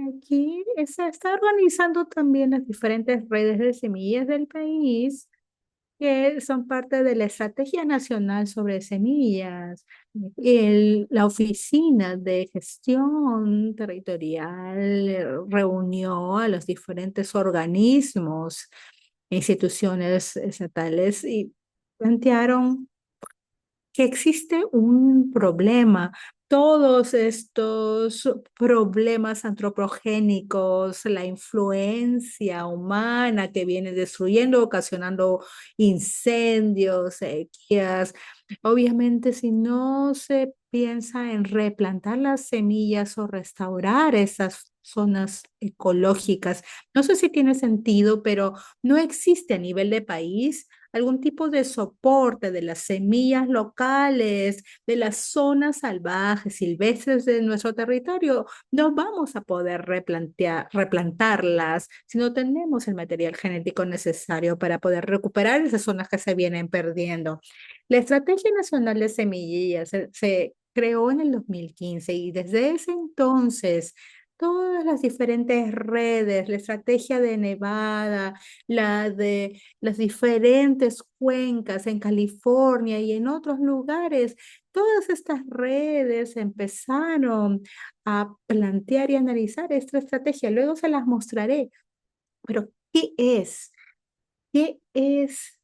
Speaker 2: Aquí se está organizando también las diferentes redes de semillas del país que son parte de la Estrategia Nacional sobre Semillas. La Oficina de Gestión Territorial reunió a los diferentes organismos, instituciones estatales y plantearon que existe un problema. Todos estos problemas antropogénicos, la influencia humana que viene destruyendo, ocasionando incendios, sequías. Obviamente, si no se piensa en replantar las semillas o restaurar esas zonas ecológicas, no sé si tiene sentido, pero no existe a nivel de país algún tipo de soporte de las semillas locales, de las zonas salvajes, silvestres de nuestro territorio. No vamos a poder replantarlas si no tenemos el material genético necesario para poder recuperar esas zonas que se vienen perdiendo. La Estrategia Nacional de Semillas se creó en el 2015 y desde ese entonces todas las diferentes redes, la estrategia de Nevada, la de las diferentes cuencas en California y en otros lugares, todas estas redes empezaron a plantear y analizar esta estrategia. Luego se las mostraré. Pero, ¿qué es? ¿Qué es?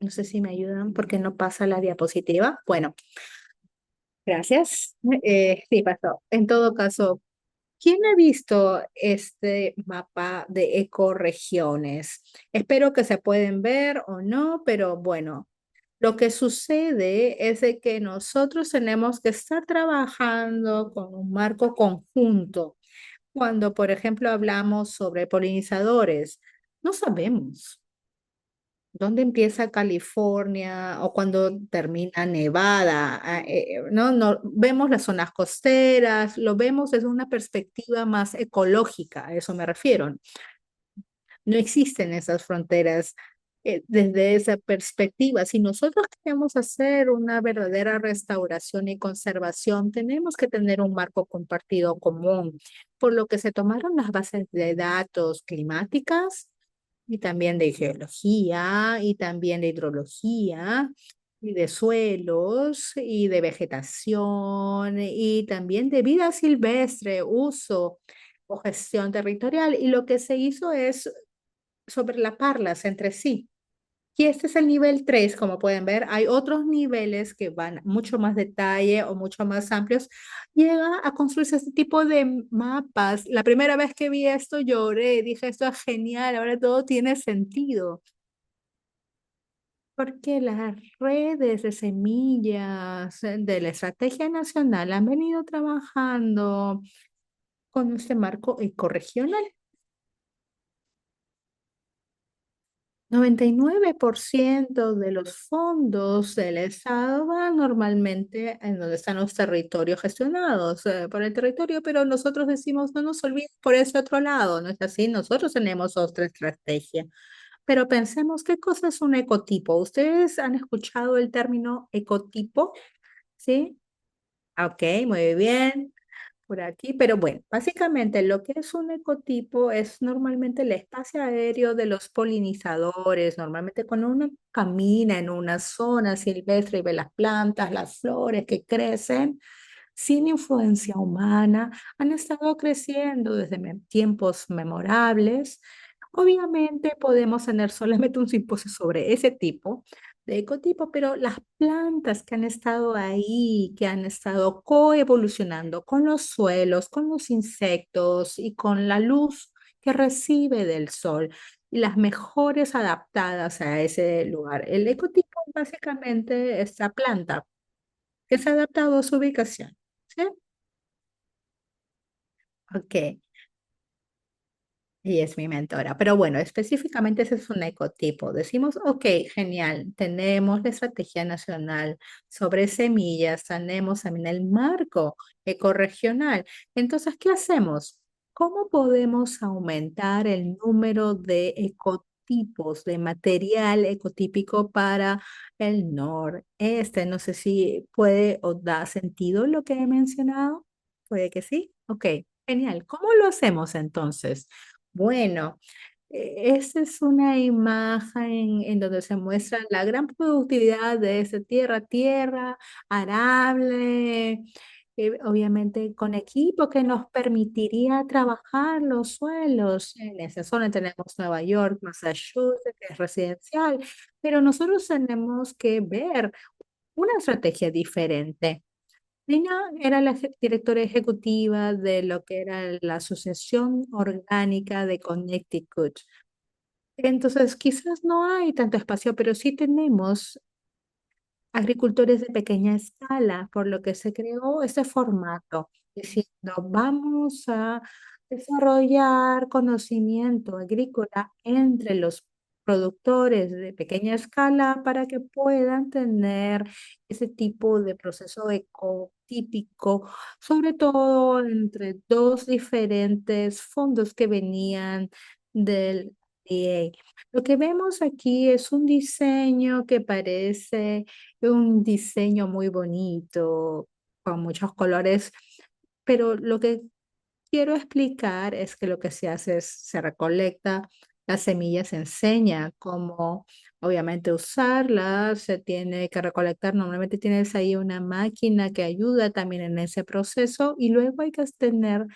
Speaker 2: No sé si me ayudan porque no pasa la diapositiva. Bueno, gracias. Sí, pasó. En todo caso, ¿quién ha visto este mapa de ecorregiones? Espero que se pueden ver o no, pero bueno, lo que sucede es de que nosotros tenemos que estar trabajando con un marco conjunto. Cuando, por ejemplo, hablamos sobre polinizadores, no sabemos dónde empieza California o cuando termina Nevada. No, no, vemos las zonas costeras, lo vemos desde una perspectiva más ecológica, a eso me refiero. No existen esas fronteras desde esa perspectiva. Si nosotros queremos hacer una verdadera restauración y conservación, tenemos que tener un marco compartido común, por lo que se tomaron las bases de datos climáticas y también de geología y también de hidrología y de suelos y de vegetación y también de vida silvestre, uso o gestión territorial. Y lo que se hizo es sobrelaparlas entre sí. Y este es el nivel 3, como pueden ver. Hay otros niveles que van mucho más detalle o mucho más amplios. Llega a construirse este tipo de mapas. La primera vez que vi esto lloré, dije, esto es genial, ahora todo tiene sentido. Porque las redes de semillas de la Estrategia Nacional han venido trabajando con este marco ecorregional. 99% de los fondos del Estado van normalmente en donde están los territorios gestionados por el territorio, pero nosotros decimos no nos olvidemos por ese otro lado, ¿no es así? Nosotros tenemos otra estrategia, pero pensemos qué cosa es un ecotipo. ¿Ustedes han escuchado el término ecotipo? ¿Sí? Ok, muy bien por aquí, pero bueno, básicamente lo que es un ecotipo es normalmente el espacio aéreo de los polinizadores. Normalmente cuando uno camina en una zona silvestre y ve las plantas, las flores que crecen sin influencia humana, han estado creciendo desde tiempos memorables. Obviamente podemos tener solamente un simposio sobre ese tipo de ecotipo, pero las plantas que han estado ahí, que han estado coevolucionando con los suelos, con los insectos y con la luz que recibe del sol, y las mejores adaptadas a ese lugar. El ecotipo es básicamente esta planta que se ha adaptado a su ubicación. ¿Sí? Ok. Y es mi mentora. Pero bueno, específicamente ese es un ecotipo. Decimos, ok, genial, tenemos la Estrategia Nacional sobre Semillas, tenemos también el marco ecorregional. Entonces, ¿qué hacemos? ¿Cómo podemos aumentar el número de ecotipos, de material ecotípico para el noreste? No sé si puede o da sentido lo que he mencionado. Puede que sí. Ok, genial. ¿Cómo lo hacemos entonces? Bueno, Esta es una imagen en donde se muestra la gran productividad de esta tierra arable, obviamente con equipo que nos permitiría trabajar los suelos. En esa zona tenemos Nueva York, Massachusetts, que es residencial, pero nosotros tenemos que ver una estrategia diferente. Nina era la directora ejecutiva de lo que era la Asociación Orgánica de Connecticut. Entonces, quizás no hay tanto espacio, pero sí tenemos agricultores de pequeña escala, por lo que se creó ese formato, diciendo, vamos a desarrollar conocimiento agrícola entre los productores de pequeña escala para que puedan tener ese tipo de proceso ecotípico, sobre todo entre dos diferentes fondos que venían del DA. Lo que vemos aquí es un diseño que parece un diseño muy bonito, con muchos colores, pero lo que quiero explicar es que lo que se hace es, se recolecta las semillas, se enseña cómo obviamente usarlas, se tiene que recolectar, normalmente tienes ahí una máquina que ayuda también en ese proceso y luego hay que tener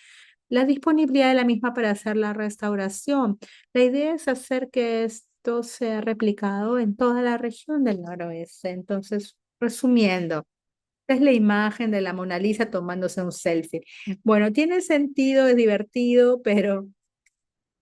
Speaker 2: la disponibilidad de la misma para hacer la restauración. La idea es hacer que esto sea replicado en toda la región del noroeste. Entonces, resumiendo, esta es la imagen de la Mona Lisa tomándose un selfie. Bueno, tiene sentido, es divertido, pero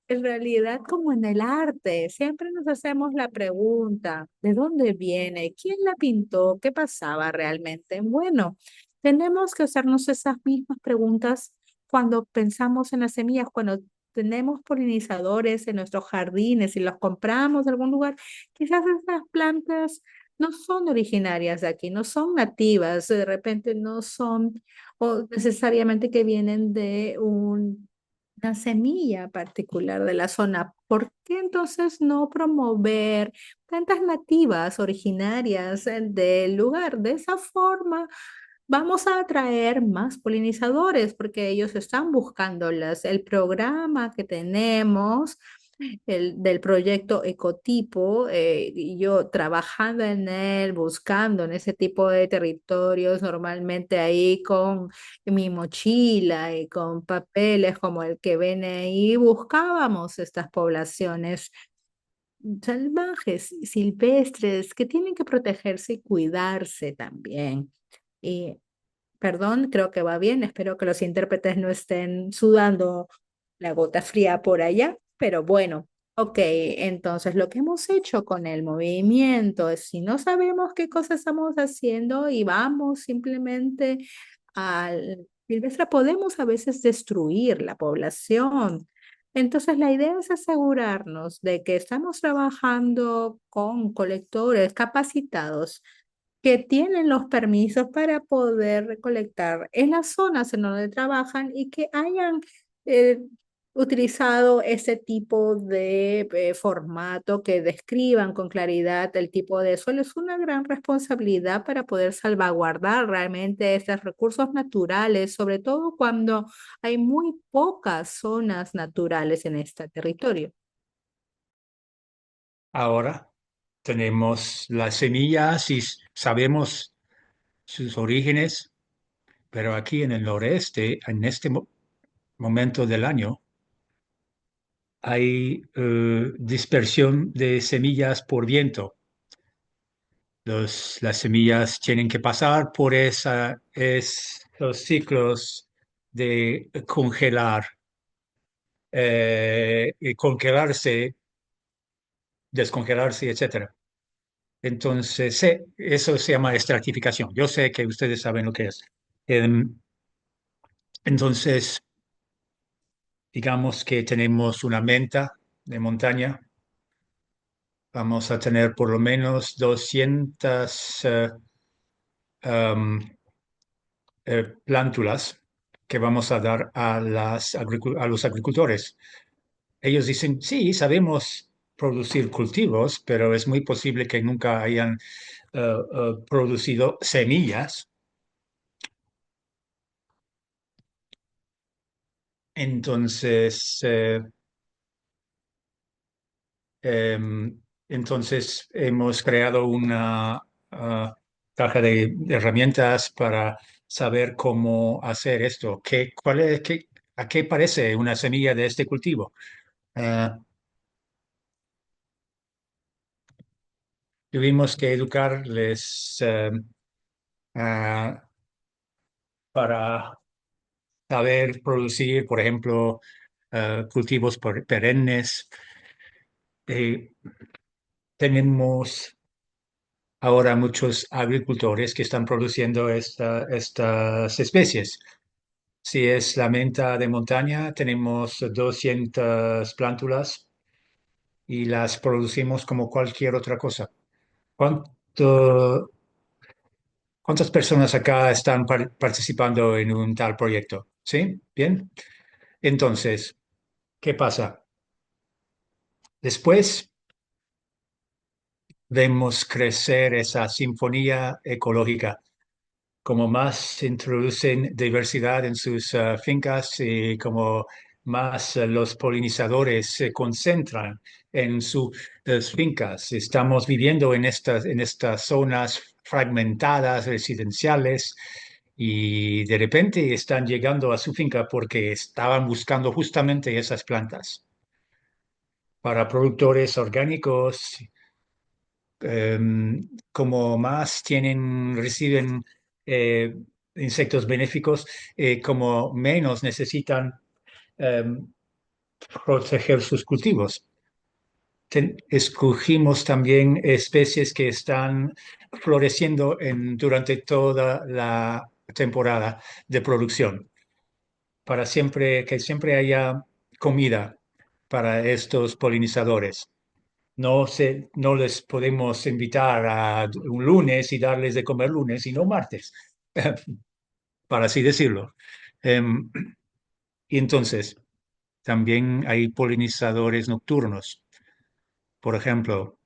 Speaker 2: en realidad, como en el arte, siempre nos hacemos la pregunta, ¿de dónde viene? ¿Quién la pintó? ¿Qué pasaba realmente? Bueno, tenemos que hacernos esas mismas preguntas cuando pensamos en las semillas, cuando tenemos polinizadores en nuestros jardines y los compramos de algún lugar. Quizás esas plantas no son originarias de aquí, no son nativas, de repente no son o necesariamente que vienen de una semilla particular de la zona. ¿Por qué entonces no promover plantas nativas, originarias del lugar? De esa forma vamos a atraer más polinizadores porque ellos están buscándolas. El programa que tenemos del proyecto Ecotipo, y yo trabajando en él, buscando en ese tipo de territorios, normalmente ahí con mi mochila y con papeles como el que ven ahí, buscábamos estas poblaciones salvajes, silvestres, que tienen que protegerse y cuidarse también. Y, perdón, creo que va bien, espero que los intérpretes no estén sudando la gota fría por allá, pero bueno, ok, entonces lo que hemos hecho con el movimiento es si no sabemos qué cosa estamos haciendo y vamos simplemente al silvestre, podemos a veces destruir la población. Entonces la idea es asegurarnos de que estamos trabajando con colectores capacitados que tienen los permisos para poder recolectar en las zonas en donde trabajan y que hayan eh, utilizado ese tipo de formato, que describan con claridad el tipo de suelo. Es una gran responsabilidad para poder salvaguardar realmente estos recursos naturales, sobre todo cuando hay muy pocas zonas naturales en este territorio.
Speaker 3: Ahora tenemos las semillas y sabemos sus orígenes, pero aquí en el noreste, en este momento del año, hay dispersión de semillas por viento. Las semillas tienen que pasar por esos ciclos de congelar, y congelarse, descongelarse, etcétera. Entonces, eso se llama estratificación. Yo sé que ustedes saben lo que es. Em, entonces, digamos que tenemos una menta de montaña. Vamos a tener por lo menos 200 um, plántulas que vamos a dar a a los agricultores. Ellos dicen, sí, sabemos producir cultivos, pero es muy posible que nunca hayan producido semillas. Entonces, Entonces, hemos creado una caja de herramientas para saber cómo hacer esto. ¿A qué parece una semilla de este cultivo? Ah, Tuvimos que educarles ah, para saber producir, por ejemplo, cultivos perennes. Eh, Tenemos ahora muchos agricultores que están produciendo estas especies. Si es la menta de montaña, tenemos 200 plántulas y las producimos como cualquier otra cosa. ¿Cuánto, ¿Cuántas personas acá están participando en un tal proyecto? ¿Sí? ¿Bien? Entonces, ¿qué pasa? Después vemos crecer esa sinfonía ecológica. Como más se introducen diversidad en sus fincas y como más los polinizadores se concentran en sus fincas. Estamos viviendo en estas zonas fragmentadas, residenciales, y de repente están llegando a su finca porque estaban buscando justamente esas plantas. Para productores orgánicos, como más reciben eh, insectos benéficos, como menos necesitan em, proteger sus cultivos. Escogimos también especies que están floreciendo durante toda la temporada de producción, para que siempre haya comida para estos polinizadores. No les podemos invitar a un lunes y darles de comer lunes y no martes, para así decirlo. Em, y entonces, también hay polinizadores nocturnos. Por ejemplo,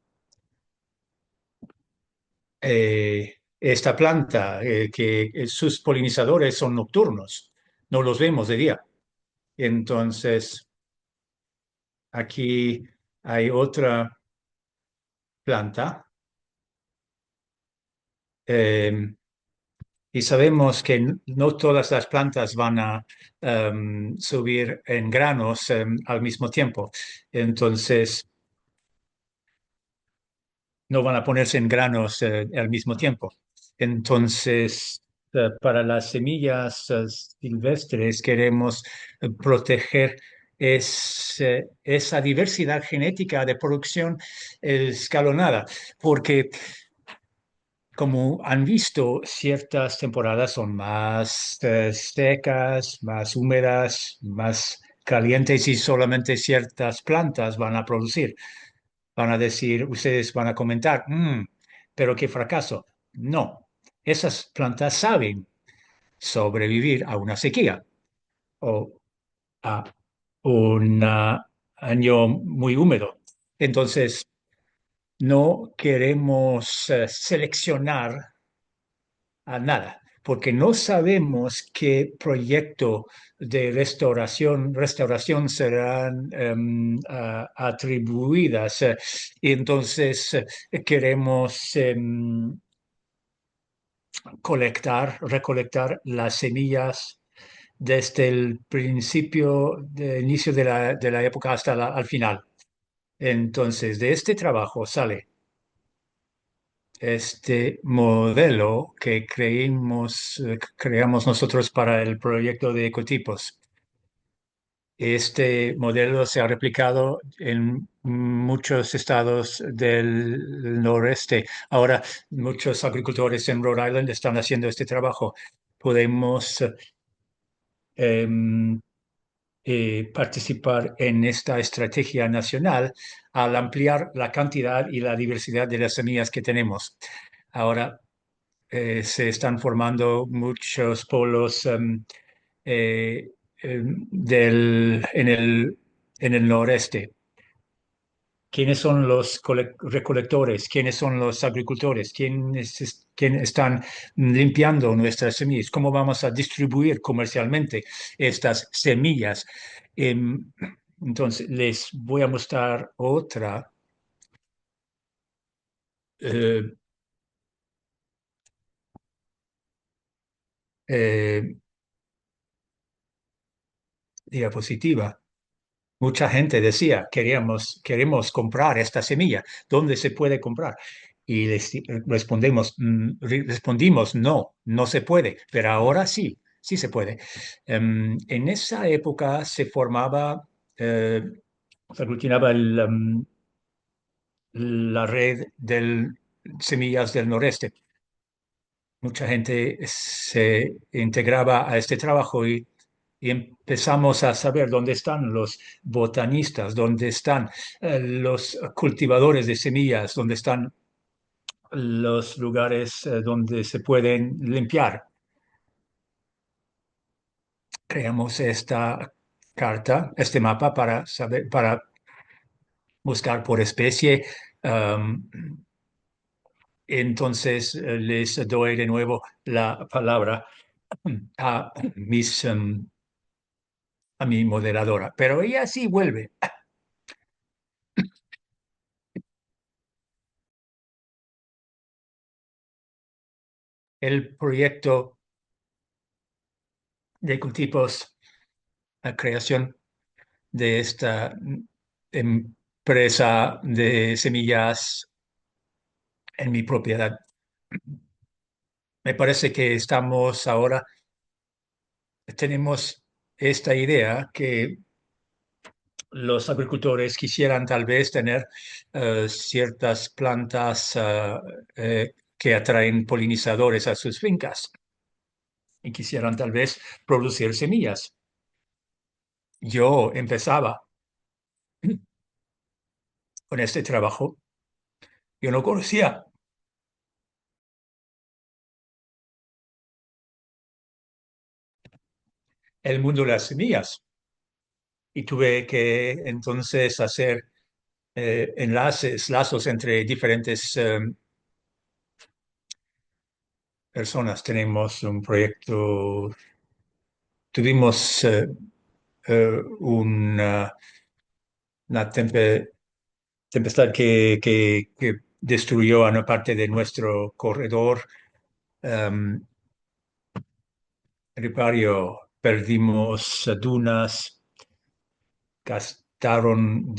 Speaker 3: esta planta, que sus polinizadores son nocturnos, no los vemos de día. Entonces, aquí hay otra planta. em, Y sabemos que no todas las plantas van a subir en granos al mismo tiempo. Entonces, no van a ponerse en granos al mismo tiempo. Entonces, para las semillas silvestres queremos proteger esa diversidad genética de producción escalonada, porque como han visto, ciertas temporadas son más secas, más húmedas, más calientes y solamente ciertas plantas van a producir. Van a decir, ustedes van a comentar, pero qué fracaso. No, esas plantas saben sobrevivir a una sequía o a un año muy húmedo. Entonces, no queremos seleccionar a nada, porque no sabemos qué proyecto de restauración serán atribuidas. Y entonces queremos recolectar las semillas desde el inicio de la época hasta al final. Entonces, de este trabajo sale este modelo que creamos nosotros para el proyecto de ecotipos. Este modelo se ha replicado en muchos estados del noreste. Ahora, muchos agricultores en Rhode Island están haciendo este trabajo. Podemos em, participar en esta estrategia nacional al ampliar la cantidad y la diversidad de las semillas que tenemos. Ahora, se están formando muchos polos eh, en el noreste. ¿Quiénes son los recolectores? ¿Quiénes son los agricultores? ¿Quién están limpiando nuestras semillas? ¿Cómo vamos a distribuir comercialmente estas semillas? Entonces, les voy a mostrar otra. eh, eh, diapositiva. Mucha gente decía, queremos comprar esta semilla, ¿dónde se puede comprar? Y respondimos, no, no se puede, pero ahora sí, sí se puede. En esa época se aglutinaba la red de semillas del noreste. Mucha gente se integraba a este trabajo y empezamos a saber dónde están los botanistas, dónde están los cultivadores de semillas, dónde están los lugares donde se pueden limpiar. Creamos esta carta, este mapa para saber, para buscar por especie. Um, entonces les doy de nuevo la palabra a a mi moderadora, pero ella sí vuelve. El proyecto de cultivos, la creación de esta empresa de semillas en mi propiedad. Me parece que estamos ahora, tenemos esta idea que los agricultores quisieran tal vez tener ciertas plantas que atraen polinizadores a sus fincas y quisieran tal vez producir semillas. Yo empezaba con este trabajo. Yo no conocía el mundo de las semillas y tuve que entonces hacer lazos entre diferentes personas. Tenemos un proyecto, tuvimos una tempestad que destruyó a una parte de nuestro corredor ripario. Perdimos dunas, gastaron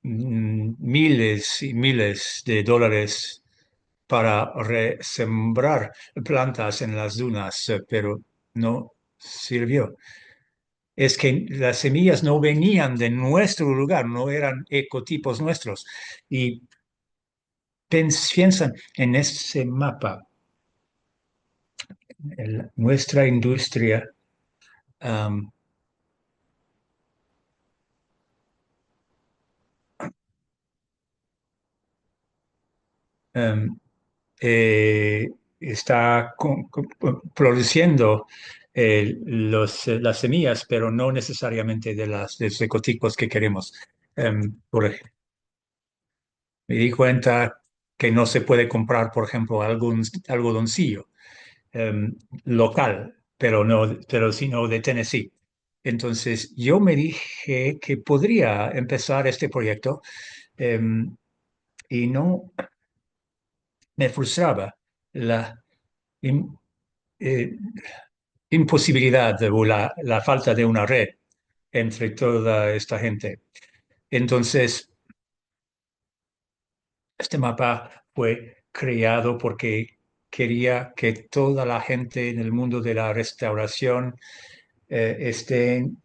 Speaker 3: miles y miles de dólares para resembrar plantas en las dunas, pero no sirvió. Es que las semillas no venían de nuestro lugar, no eran ecotipos nuestros. Y piensan en ese mapa, nuestra industria um, um, está produciendo las semillas, pero no necesariamente de los ecotipos que queremos. Por ejemplo, me di cuenta que no se puede comprar, por ejemplo, algún algodoncillo local, pero sino de Tennessee. Entonces, yo me dije que podría empezar este proyecto y no me frustraba la im- eh, imposibilidad o la falta de una red entre toda esta gente. Entonces, este mapa fue creado porque quería que toda la gente en el mundo de la restauración estén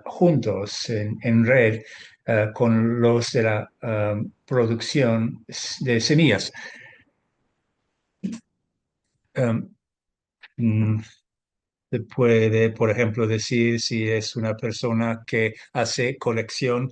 Speaker 3: juntos en red con los de la producción de semillas. Um, mm, Se puede, por ejemplo, decir si es una persona que hace colección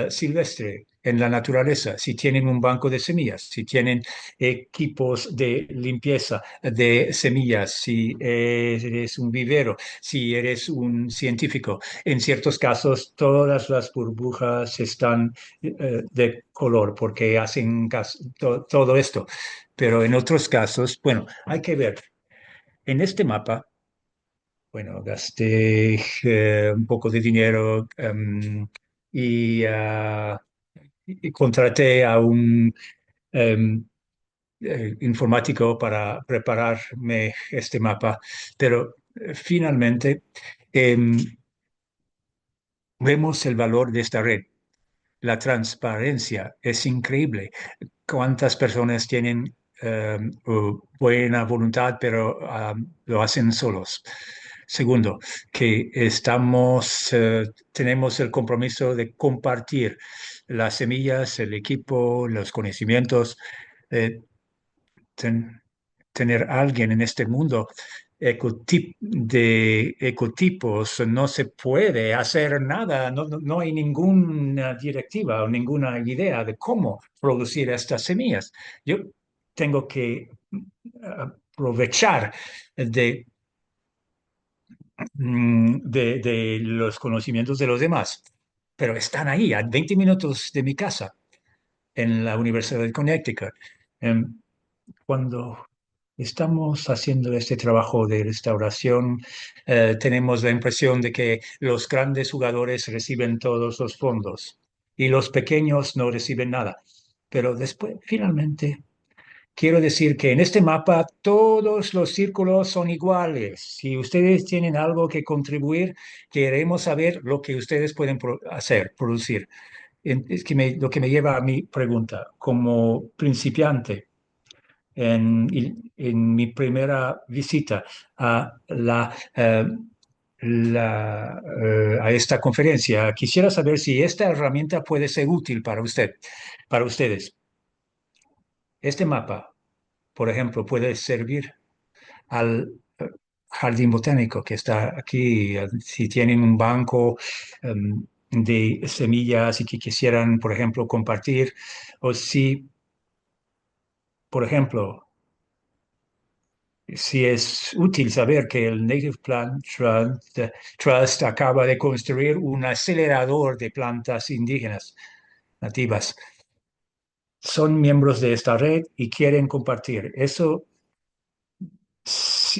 Speaker 3: silvestre en la naturaleza, si tienen un banco de semillas, si tienen equipos de limpieza de semillas, si eres un vivero, si eres un científico. En ciertos casos, todas las burbujas están de color porque hacen todo esto. Pero en otros casos, bueno, hay que ver. En este mapa, bueno, gasté un poco de dinero y contraté a un informático para prepararme este mapa, pero finalmente em, vemos el valor de esta red. La transparencia es increíble. ¿Cuántas personas tienen buena voluntad, pero lo hacen solos? Segundo, que tenemos el compromiso de compartir las semillas, el equipo, los conocimientos. eh, ten- Tener alguien en este mundo de ecotipos, no se puede hacer nada, no hay ninguna directiva o ninguna idea de cómo producir estas semillas. Yo tengo que aprovechar de, de los conocimientos de los demás, pero están ahí, a 20 minutos de mi casa, en la Universidad de Connecticut. Em, Cuando estamos haciendo este trabajo de restauración, tenemos la impresión de que los grandes jugadores reciben todos los fondos y los pequeños no reciben nada. Pero después, finalmente, quiero decir que en este mapa todos los círculos son iguales. Si ustedes tienen algo que contribuir, queremos saber lo que ustedes pueden hacer, producir. Es que lo que me lleva a mi pregunta, como principiante en mi primera visita a a esta conferencia. Quisiera saber si esta herramienta puede ser útil para ustedes. Este mapa, por ejemplo, puede servir al jardín botánico que está aquí. Si tienen un banco de semillas y que quisieran, por ejemplo, compartir, o si, por ejemplo, si es útil saber que el Native Plant Trust acaba de construir un acelerador de plantas indígenas nativas. Son miembros de esta red y quieren compartir. ¿Eso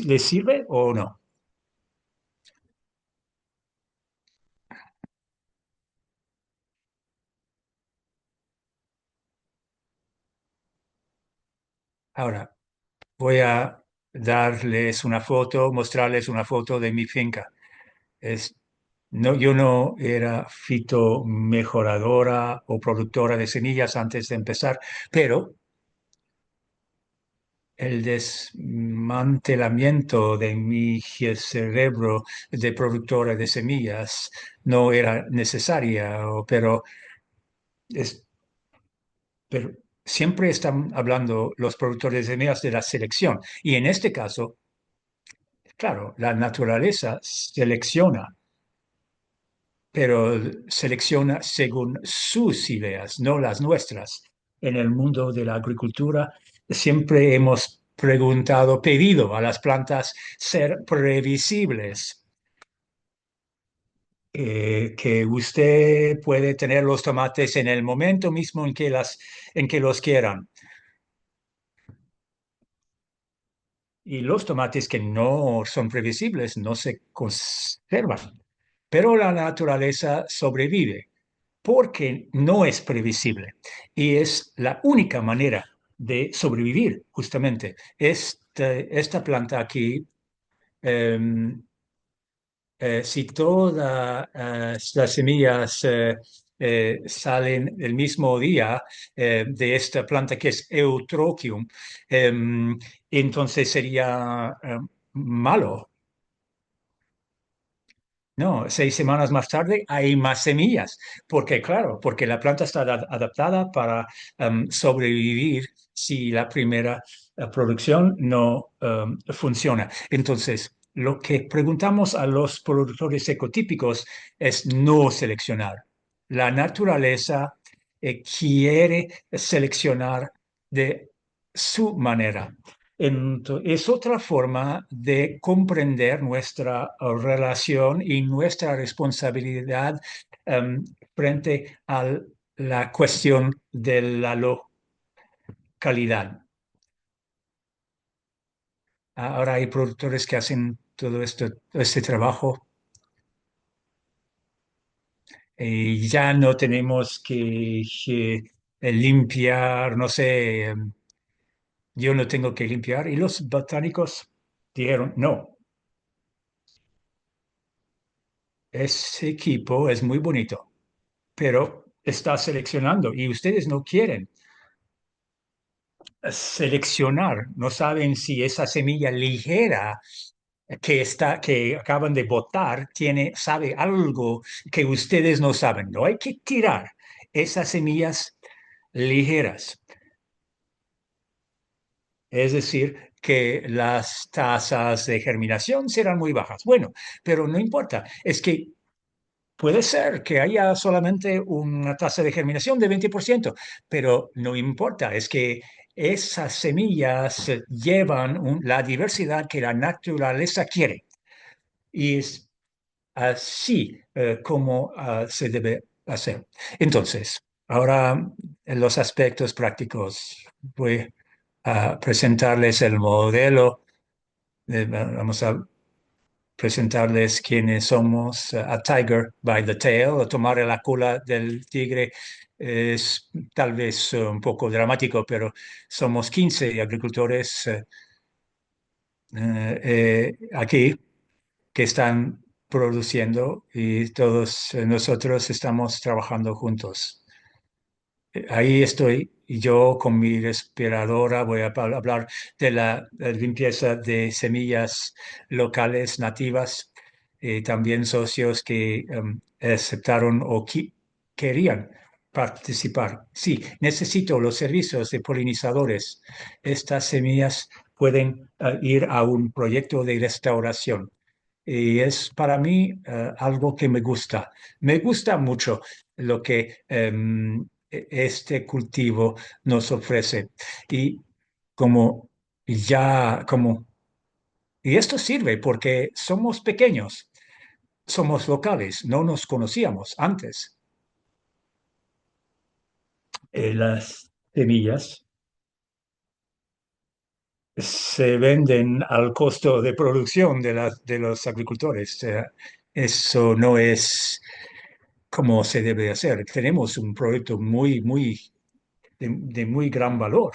Speaker 3: les sirve o no? Ahora, voy a darles una foto, mostrarles una foto de mi finca. Es, no, yo no era fitomejoradora o productora de semillas antes de empezar, pero el desmantelamiento de mi cerebro de productora de semillas no era necesaria, es, pero siempre están hablando los productores de semillas de la selección. Y en este caso, claro, la naturaleza selecciona, pero selecciona según sus ideas, no las nuestras. En el mundo de la agricultura siempre hemos pedido a las plantas ser previsibles, que usted puede tener los tomates en el momento mismo en que los quieran. Y los tomates que no son previsibles no se conservan. Pero la naturaleza sobrevive porque no es previsible. Y es la única manera de sobrevivir, justamente. Esta planta aquí, em, si todas las semillas salen el mismo día de esta planta que es Eutrochium, em, entonces sería malo. No, 6 semanas más tarde hay más semillas, porque claro, porque la planta está adaptada para sobrevivir si la primera producción no funciona. Entonces, lo que preguntamos a los productores ecotípicos es no seleccionar. La naturaleza quiere seleccionar de su manera. Es otra forma de comprender nuestra relación y nuestra responsabilidad frente a la cuestión de la localidad. Ahora hay productores que hacen todo este trabajo y ya no tenemos que limpiar, no sé, yo no tengo que limpiar. Y los botánicos dijeron, no, ese equipo es muy bonito, pero está seleccionando y ustedes no quieren seleccionar, no saben si esa semilla ligera que acaban de botar sabe algo que ustedes no saben. No hay que tirar esas semillas ligeras. Es decir, que las tasas de germinación serán muy bajas. Bueno, pero no importa. Es que puede ser que haya solamente una tasa de germinación de 20%, pero no importa. Es que esas semillas llevan la diversidad que la naturaleza quiere. Y es así como se debe hacer. Entonces, ahora en los aspectos prácticos voy a presentarles el modelo. Vamos a presentarles quiénes somos. A tiger by the tail, o tomar la cola del tigre es tal vez un poco dramático, pero somos 15 agricultores aquí que están produciendo y todos nosotros estamos trabajando juntos. Ahí estoy y yo con mi respiradora voy a hablar de la limpieza de semillas locales nativas y también socios que aceptaron o querían participar. Sí, necesito los servicios de polinizadores. Estas semillas pueden ir a un proyecto de restauración. Y es para mí algo que me gusta. Me gusta mucho lo que este cultivo nos ofrece. Y como como, y esto sirve porque somos pequeños, somos locales, no nos conocíamos antes. Las semillas se venden al costo de producción de los agricultores. Eso no es como se debe hacer. Tenemos un proyecto de muy gran valor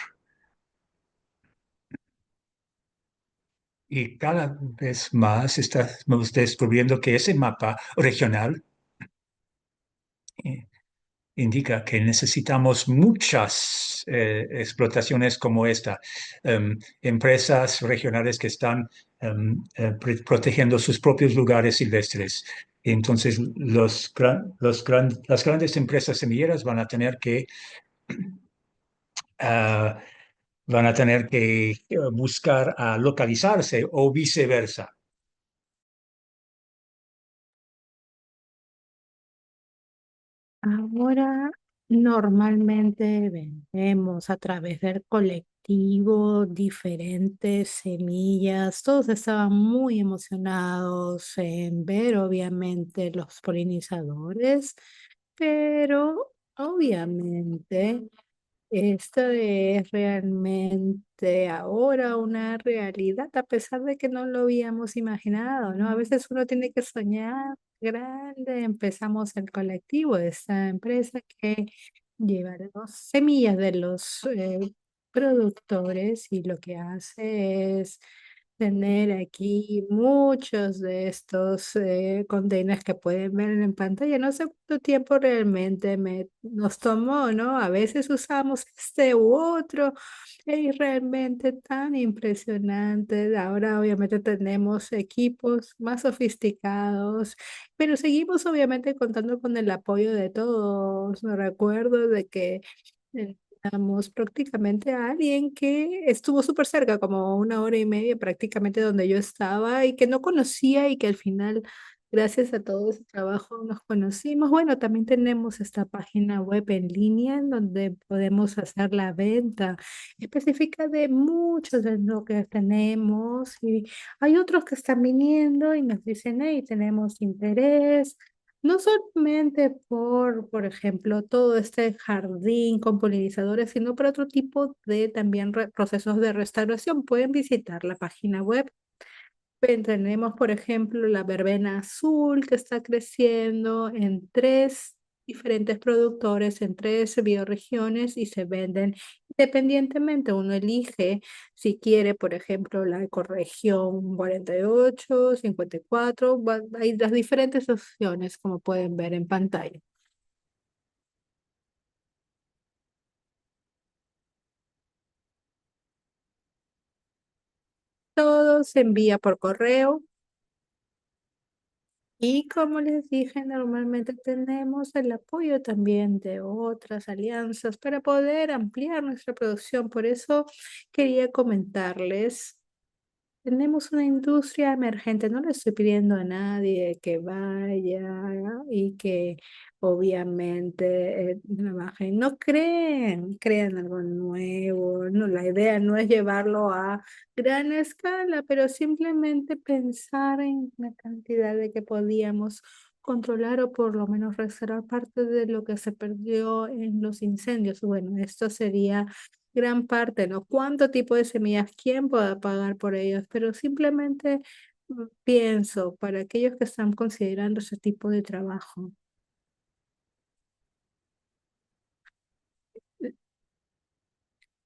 Speaker 3: y cada vez más estamos descubriendo que ese mapa regional eh, indica que necesitamos muchas explotaciones como esta, empresas regionales que están protegiendo sus propios lugares silvestres. Entonces, las grandes empresas semilleras ah, van a tener que buscar a localizarse o viceversa.
Speaker 2: Ahora normalmente vendemos a través del colectivo diferentes semillas. Todos estaban muy emocionados en ver, obviamente, los polinizadores, pero obviamente esto es realmente ahora una realidad, a pesar de que no lo habíamos imaginado, ¿no? A veces uno tiene que soñar grande. Empezamos el colectivo de esta empresa que lleva las semillas de los productores y lo que hace es tener aquí muchos de estos containers que pueden ver en pantalla. No sé cuánto tiempo realmente nos tomó, ¿no? A veces usamos este u otro. Es realmente tan impresionante. Ahora obviamente tenemos equipos más sofisticados, pero seguimos obviamente contando con el apoyo de todos. Me recuerdo de que teníamos prácticamente a alguien que estuvo súper cerca, como 1 hora y media prácticamente donde yo estaba y que no conocía y que al final, gracias a todo ese trabajo, nos conocimos. Bueno, también tenemos esta página web en línea en donde podemos hacer la venta específica de muchos de lo que tenemos y hay otros que están viniendo y nos dicen, hey, tenemos interés. No solamente por ejemplo, todo este jardín con polinizadores, sino por otro tipo de también procesos de restauración. Pueden visitar la página web. Tenemos, por ejemplo, la verbena azul que está creciendo en 3 diferentes productores en 3 bioregiones y se venden independientemente. Uno elige si quiere, por ejemplo, la ecorregión 48, 54, hay las diferentes opciones como pueden ver en pantalla. Todo se envía por correo. Y como les dije, normalmente tenemos el apoyo también de otras alianzas para poder ampliar nuestra producción. Por eso quería comentarles, tenemos una industria emergente. No le estoy pidiendo a nadie que vaya y que obviamente trabajen. No crean algo nuevo. No, la idea no es llevarlo a gran escala, pero simplemente pensar en la cantidad de que podíamos controlar o por lo menos restaurar parte de lo que se perdió en los incendios. Bueno, esto sería gran parte, ¿no? ¿Cuánto tipo de semillas? ¿Quién pueda pagar por ellas? Pero simplemente pienso para aquellos que están considerando ese tipo de trabajo.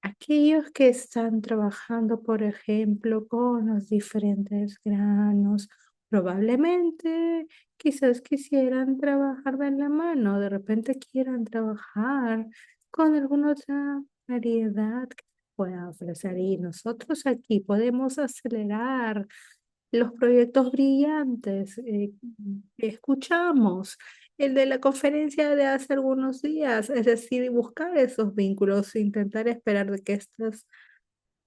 Speaker 2: Aquellos que están trabajando, por ejemplo, con los diferentes granos, probablemente quizás quisieran trabajar de la mano, de repente quieran trabajar con alguna otra variedad que pueda ofrecer. Y nosotros aquí podemos acelerar los proyectos brillantes. Escuchamos el de la conferencia de hace algunos días, es decir, buscar esos vínculos, intentar esperar de que estas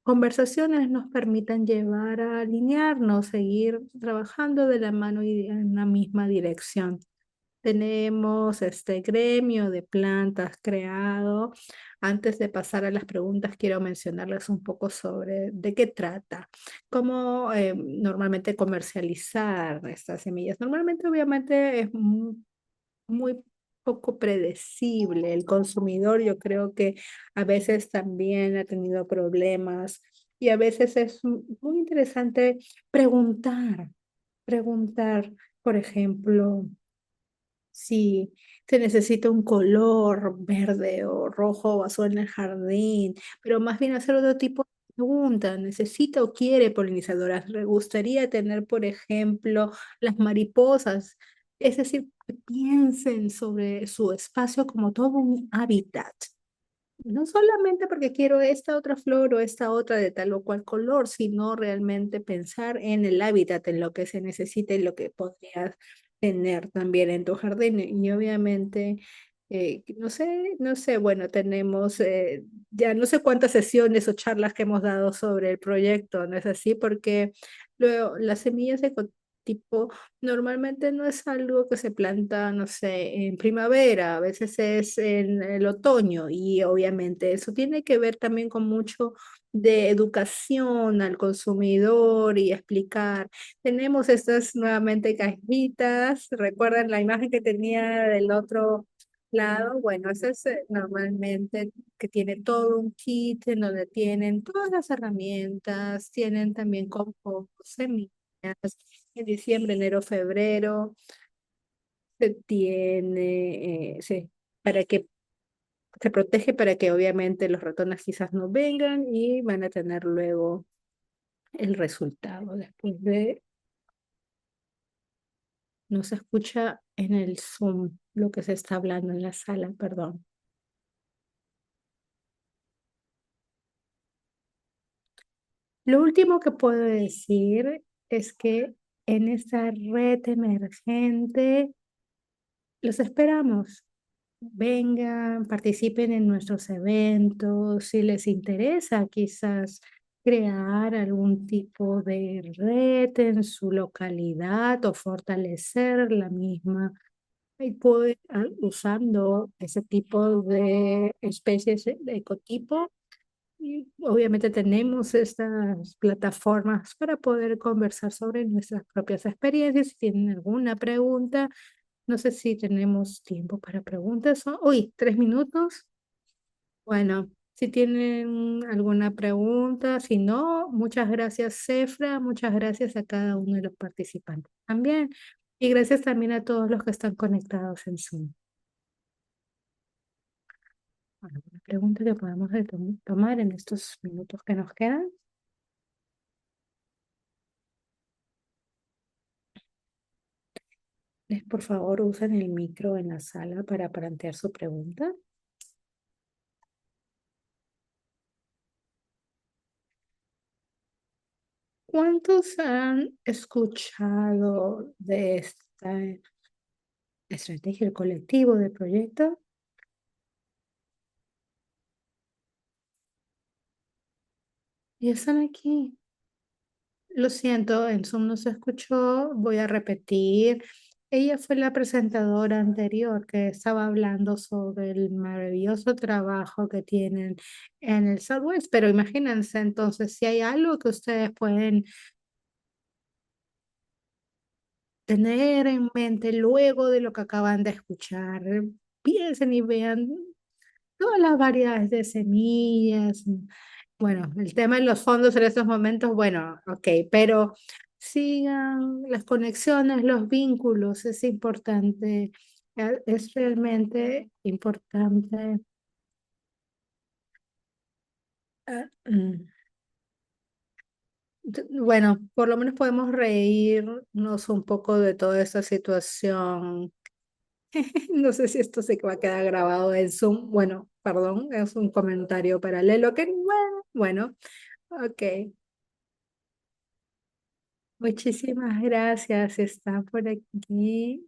Speaker 2: conversaciones nos permitan llevar a alinearnos, seguir trabajando de la mano y en la misma dirección. Tenemos este gremio de plantas creado. Antes de pasar a las preguntas, quiero mencionarles un poco sobre de qué trata, cómo normalmente comercializar estas semillas. Normalmente, obviamente, es muy poco predecible. El consumidor, yo creo que a veces también ha tenido problemas y a veces es muy interesante preguntar, por ejemplo, si se necesita un color verde o rojo o azul en el jardín, pero más bien hacer otro tipo de pregunta. ¿Necesita o quiere polinizadoras? ¿Le gustaría tener, por ejemplo, las mariposas? Es decir, que piensen sobre su espacio como todo un hábitat. No solamente porque quiero esta otra flor o esta otra de tal o cual color, sino realmente pensar en el hábitat, en lo que se necesita y lo que podrías tener también en tu jardín. Y obviamente, no sé, bueno, tenemos ya no sé cuántas sesiones o charlas que hemos dado sobre el proyecto, ¿no es así? Porque luego las semillas de tipo normalmente no es algo que se planta, no sé, en primavera, a veces es en el otoño y obviamente eso tiene que ver también con mucho de educación al consumidor y explicar. Tenemos estas nuevamente cajitas, ¿recuerdan la imagen que tenía del otro lado? Bueno, ese es normalmente que tiene todo un kit en donde tienen todas las herramientas, tienen también compost, semillas en diciembre, enero, febrero, se tiene, para que se protege para que obviamente los ratones quizás no vengan y van a tener luego el resultado después de, no se escucha en el Zoom lo que se está hablando en la sala, perdón. Lo último que puedo decir es que en esta red emergente los esperamos. Vengan, participen en nuestros eventos, si les interesa quizás crear algún tipo de red en su localidad o fortalecer la misma y usando ese tipo de especies de ecotipo. Y obviamente tenemos estas plataformas para poder conversar sobre nuestras propias experiencias. Si tienen alguna pregunta, no sé si tenemos tiempo para preguntas. Uy, 3 minutos. Bueno, si tienen alguna pregunta, si no, muchas gracias, Cefra. Muchas gracias a cada uno de los participantes también. Y gracias también a todos los que están conectados en Zoom. ¿Alguna pregunta que podamos tomar en estos minutos que nos quedan? Por favor, usen el micro en la sala para plantear su pregunta. ¿Cuántos han escuchado de esta estrategia, el colectivo de proyecto? Y están aquí. Lo siento, en Zoom no se escuchó, voy a repetir. Ella fue la presentadora anterior que estaba hablando sobre el maravilloso trabajo que tienen en el Southwest, pero imagínense entonces si hay algo que ustedes pueden tener en mente luego de lo que acaban de escuchar. Piensen y vean todas las variedades de semillas. Bueno, el tema de los fondos en estos momentos, bueno, ok, pero sigan las conexiones, los vínculos, es importante, es realmente importante. Mm. Bueno, por lo menos podemos reírnos un poco de toda esta situación. No sé si esto se va a quedar grabado en Zoom. Bueno, perdón, es un comentario paralelo que, bueno, ok. Muchísimas gracias. Está por aquí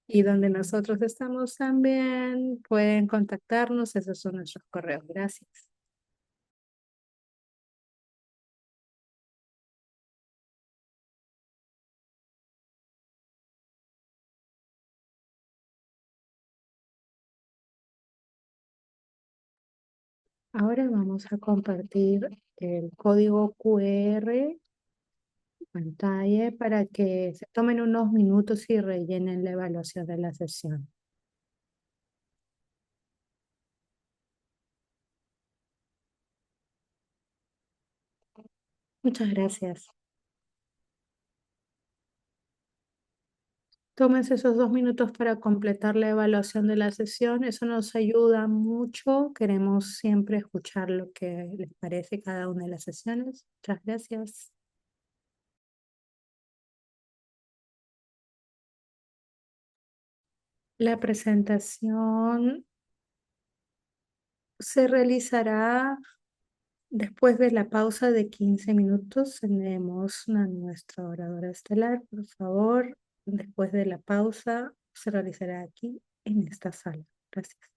Speaker 2: y donde nosotros estamos también. Pueden contactarnos. Esos son nuestros correos. Gracias. Ahora vamos a compartir el código QR pantalla para que se tomen unos minutos y rellenen la evaluación de la sesión. Muchas gracias. Tómense esos 2 minutos para completar la evaluación de la sesión. Eso nos ayuda mucho. Queremos siempre escuchar lo que les parece cada una de las sesiones. Muchas gracias. La presentación se realizará después de la pausa de 15 minutos. Tenemos a nuestra oradora estelar, por favor. Después de la pausa se realizará aquí en esta sala. Gracias.